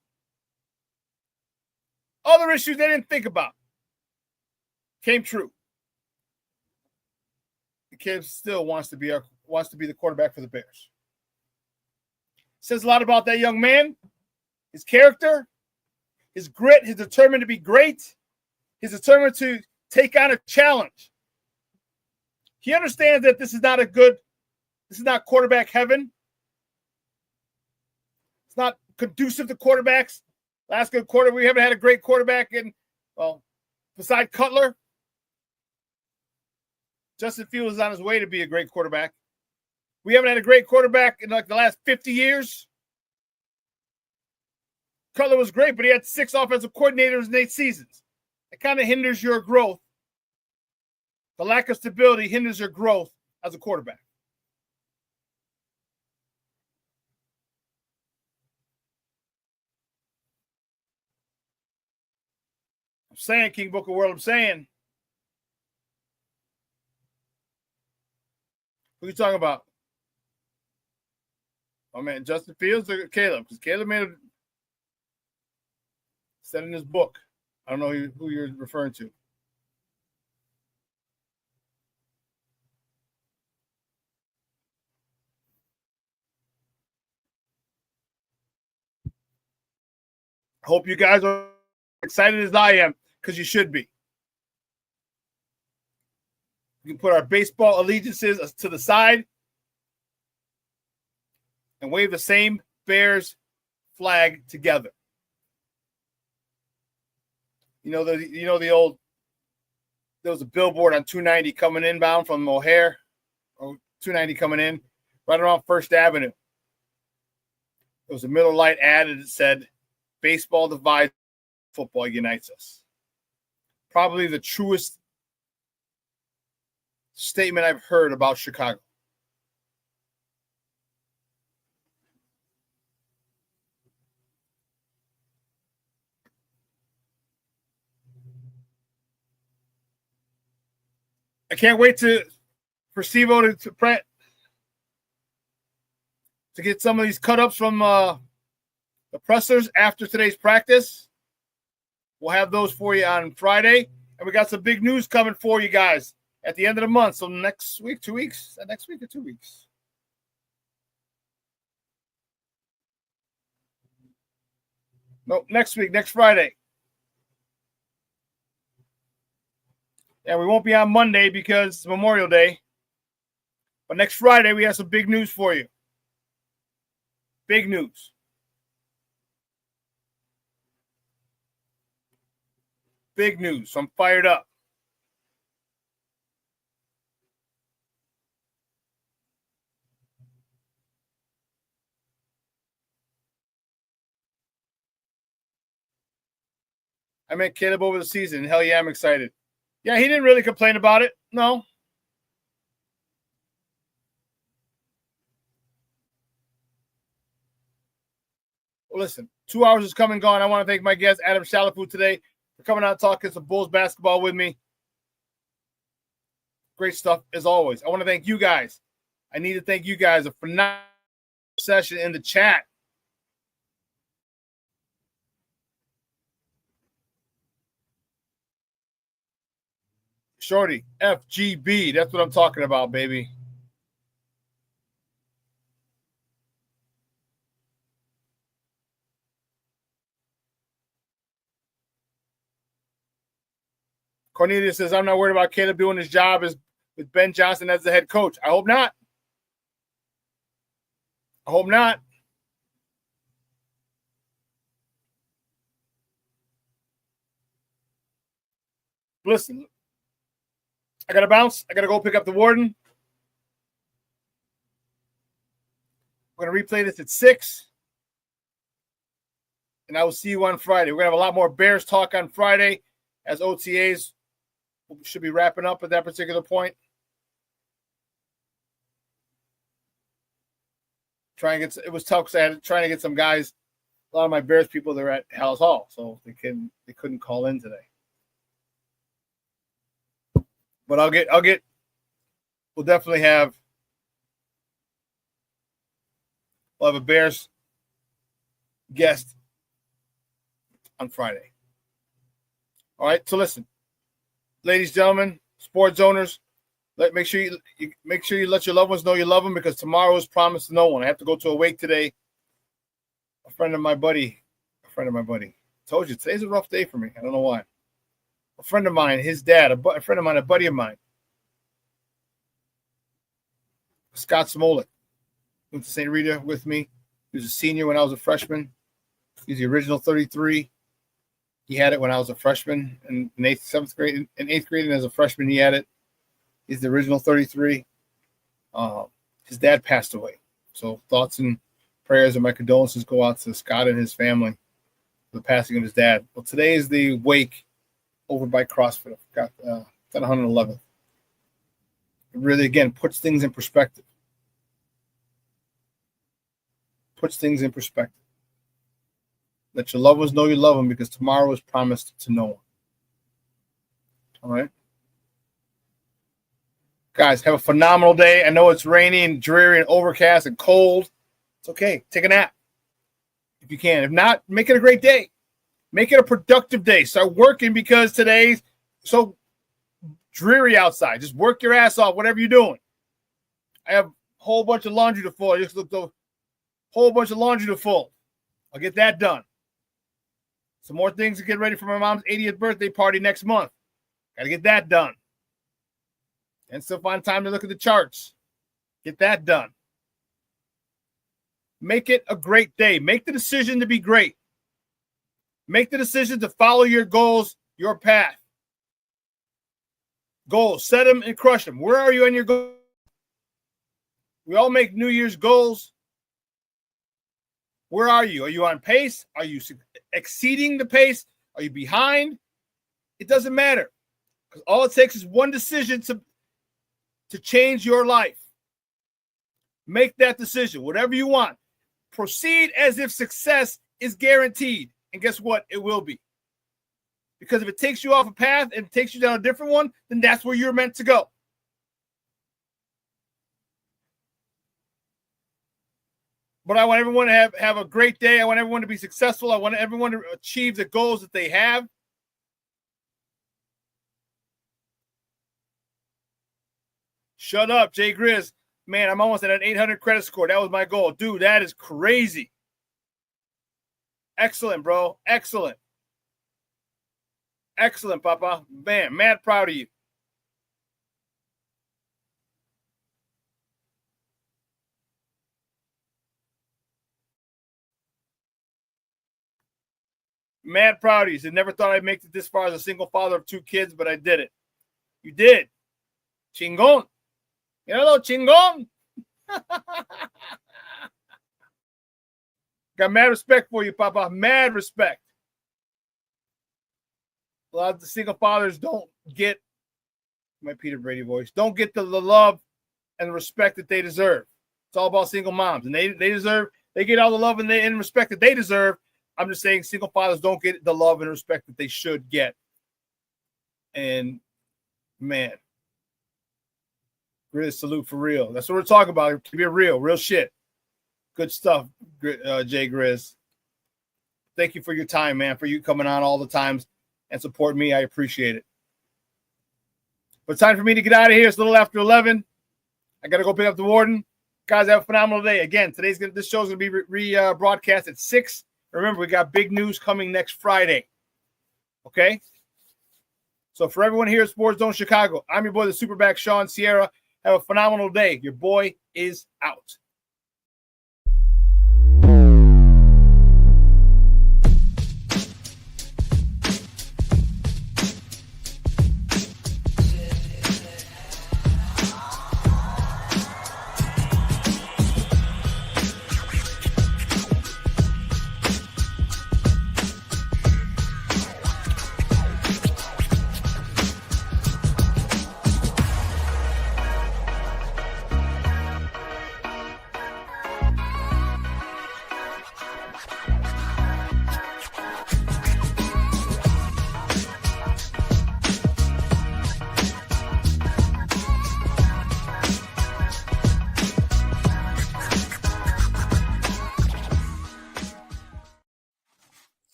Other issues they didn't think about came true. The kid still wants to be the quarterback for the Bears. Says a lot about that young man, his character, his grit, his determined to be great, his determined to take on a challenge. He understands that this is not quarterback heaven. It's not conducive to quarterbacks. Last good quarter, we haven't had a great quarterback beside Cutler. Justin Fields is on his way to be a great quarterback. We haven't had a great quarterback in like the last 50 years. Cutler was great, but he had 6 offensive coordinators in 8 seasons. It kind of hinders your growth. The lack of stability hinders your growth as a quarterback. I'm saying, King Booker World, I'm saying. Who are you talking about? Oh, man, Justin Fields or Caleb? Because Caleb said in his book. I don't know who you're referring to. I hope you guys are excited as I am, because you should be. We can put our baseball allegiances to the side and wave the same Bears flag together. There was a billboard on 290 coming inbound from O'Hare, or 290 coming in, right around First Avenue. There was a Miller Lite ad that said, "Baseball divides, football unites us." Probably the truest statement I've heard about Chicago. I can't wait for Steve-O to get some of these cut-ups from the pressers after today's practice. We'll have those for you on Friday. And we got some big news coming for you guys at the end of the month. So next week, 2 weeks? Is that next week or 2 weeks? No, next week, next Friday. Yeah, we won't be on Monday because it's Memorial Day. But next Friday, we have some big news for you. Big news. Big news. So I'm fired up. I met Caleb over the season. Hell yeah, I'm excited. Yeah, he didn't really complain about it. No. Well, listen, 2 hours is come and gone. I want to thank my guest, Adam Chalifoux, today for coming out and talking some Bulls basketball with me. Great stuff, as always. I want to thank you guys. I need to thank you guys. A phenomenal session in the chat. Shorty, FGB. That's what I'm talking about, baby. Cornelius says, I'm not worried about Caleb doing his job with Ben Johnson as the head coach. I hope not. I hope not. Listen, I got to bounce. I got to go pick up the warden. We're going to replay this at 6. And I will see you on Friday. We're going to have a lot more Bears talk on Friday as OTAs should be wrapping up at that particular point. It was tough because I had trying to get some guys, a lot of my Bears people, they're at Hallis Hall, so they couldn't call in today. But we'll definitely we'll have a Bears guest on Friday. All right, so listen, ladies and gentlemen, sports owners, make sure you let your loved ones know you love them, because tomorrow is promised to no one. I have to go to a wake today. A friend of my buddy Told you, today's a rough day for me. I don't know why. A friend of mine, his dad, a friend of mine, a buddy of mine, Scott Smolik, went to St. Rita with me. He was a senior when I was a freshman. He's the original 33. He had it when I was a freshman in eighth grade. In eighth grade, and as a freshman, he had it. He's the original 33. His dad passed away. So thoughts and prayers and my condolences go out to Scott and his family for the passing of his dad. Well, today is the wake over by CrossFit. Got 111th. It really, again, puts things in perspective. Puts things in perspective. Let your loved ones know you love them, because tomorrow is promised to no one. All right? Guys, have a phenomenal day. I know it's rainy and dreary and overcast and cold. It's okay. Take a nap if you can. If not, make it a great day. Make it a productive day. Start working, because today's so dreary outside. Just work your ass off, whatever you're doing. I have a whole bunch of laundry to fold. I just looked over. Whole bunch of laundry to fold. I'll get that done. Some more things to get ready for my mom's 80th birthday party next month. Got to get that done. And still find time to look at the charts. Get that done. Make it a great day. Make the decision to be great. Make the decision to follow your goals, your path. Goals. Set them and crush them. Where are you on your goals? We all make New Year's goals. Where are you? Are you on pace? Are you exceeding the pace? Are you behind? It doesn't matter, because all it takes is one decision to change your life. Make that decision, whatever you want. Proceed as if success is guaranteed. And guess what? It will be. Because if it takes you off a path and it takes you down a different one, then that's where you're meant to go. But I want everyone to have a great day. I want everyone to be successful. I want everyone to achieve the goals that they have. Shut up, Jay Grizz. Man, I'm almost at an 800 credit score. That was my goal. Dude, that is crazy. Excellent, bro. Excellent. Excellent, Papa. Man, mad proud of you. Mad proud of you. I never thought I'd make it this far as a single father of 2 kids, but I did it. You did. Chingon. Hello, chingon. Got mad respect for you, Papa. Mad respect. A lot of the single fathers don't get, my Peter Brady voice, don't get the love and the respect that they deserve. It's all about single moms. And they get all the love and respect that they deserve. I'm just saying single fathers don't get the love and respect that they should get. And, man, Grizz, salute for real. That's what we're talking about. To be real shit. Good stuff, Jay Grizz. Thank you for your time, man, for you coming on all the times and support me. I appreciate it. But time for me to get out of here. It's a little after 11. I got to go pick up the warden. Guys, have a phenomenal day. Again, this show's going to be broadcast at 6. Remember, we got big news coming next Friday. Okay? So for everyone here at Sports Zone Chicago, I'm your boy, the SuperBack, Shawn Sierra. Have a phenomenal day. Your boy is out.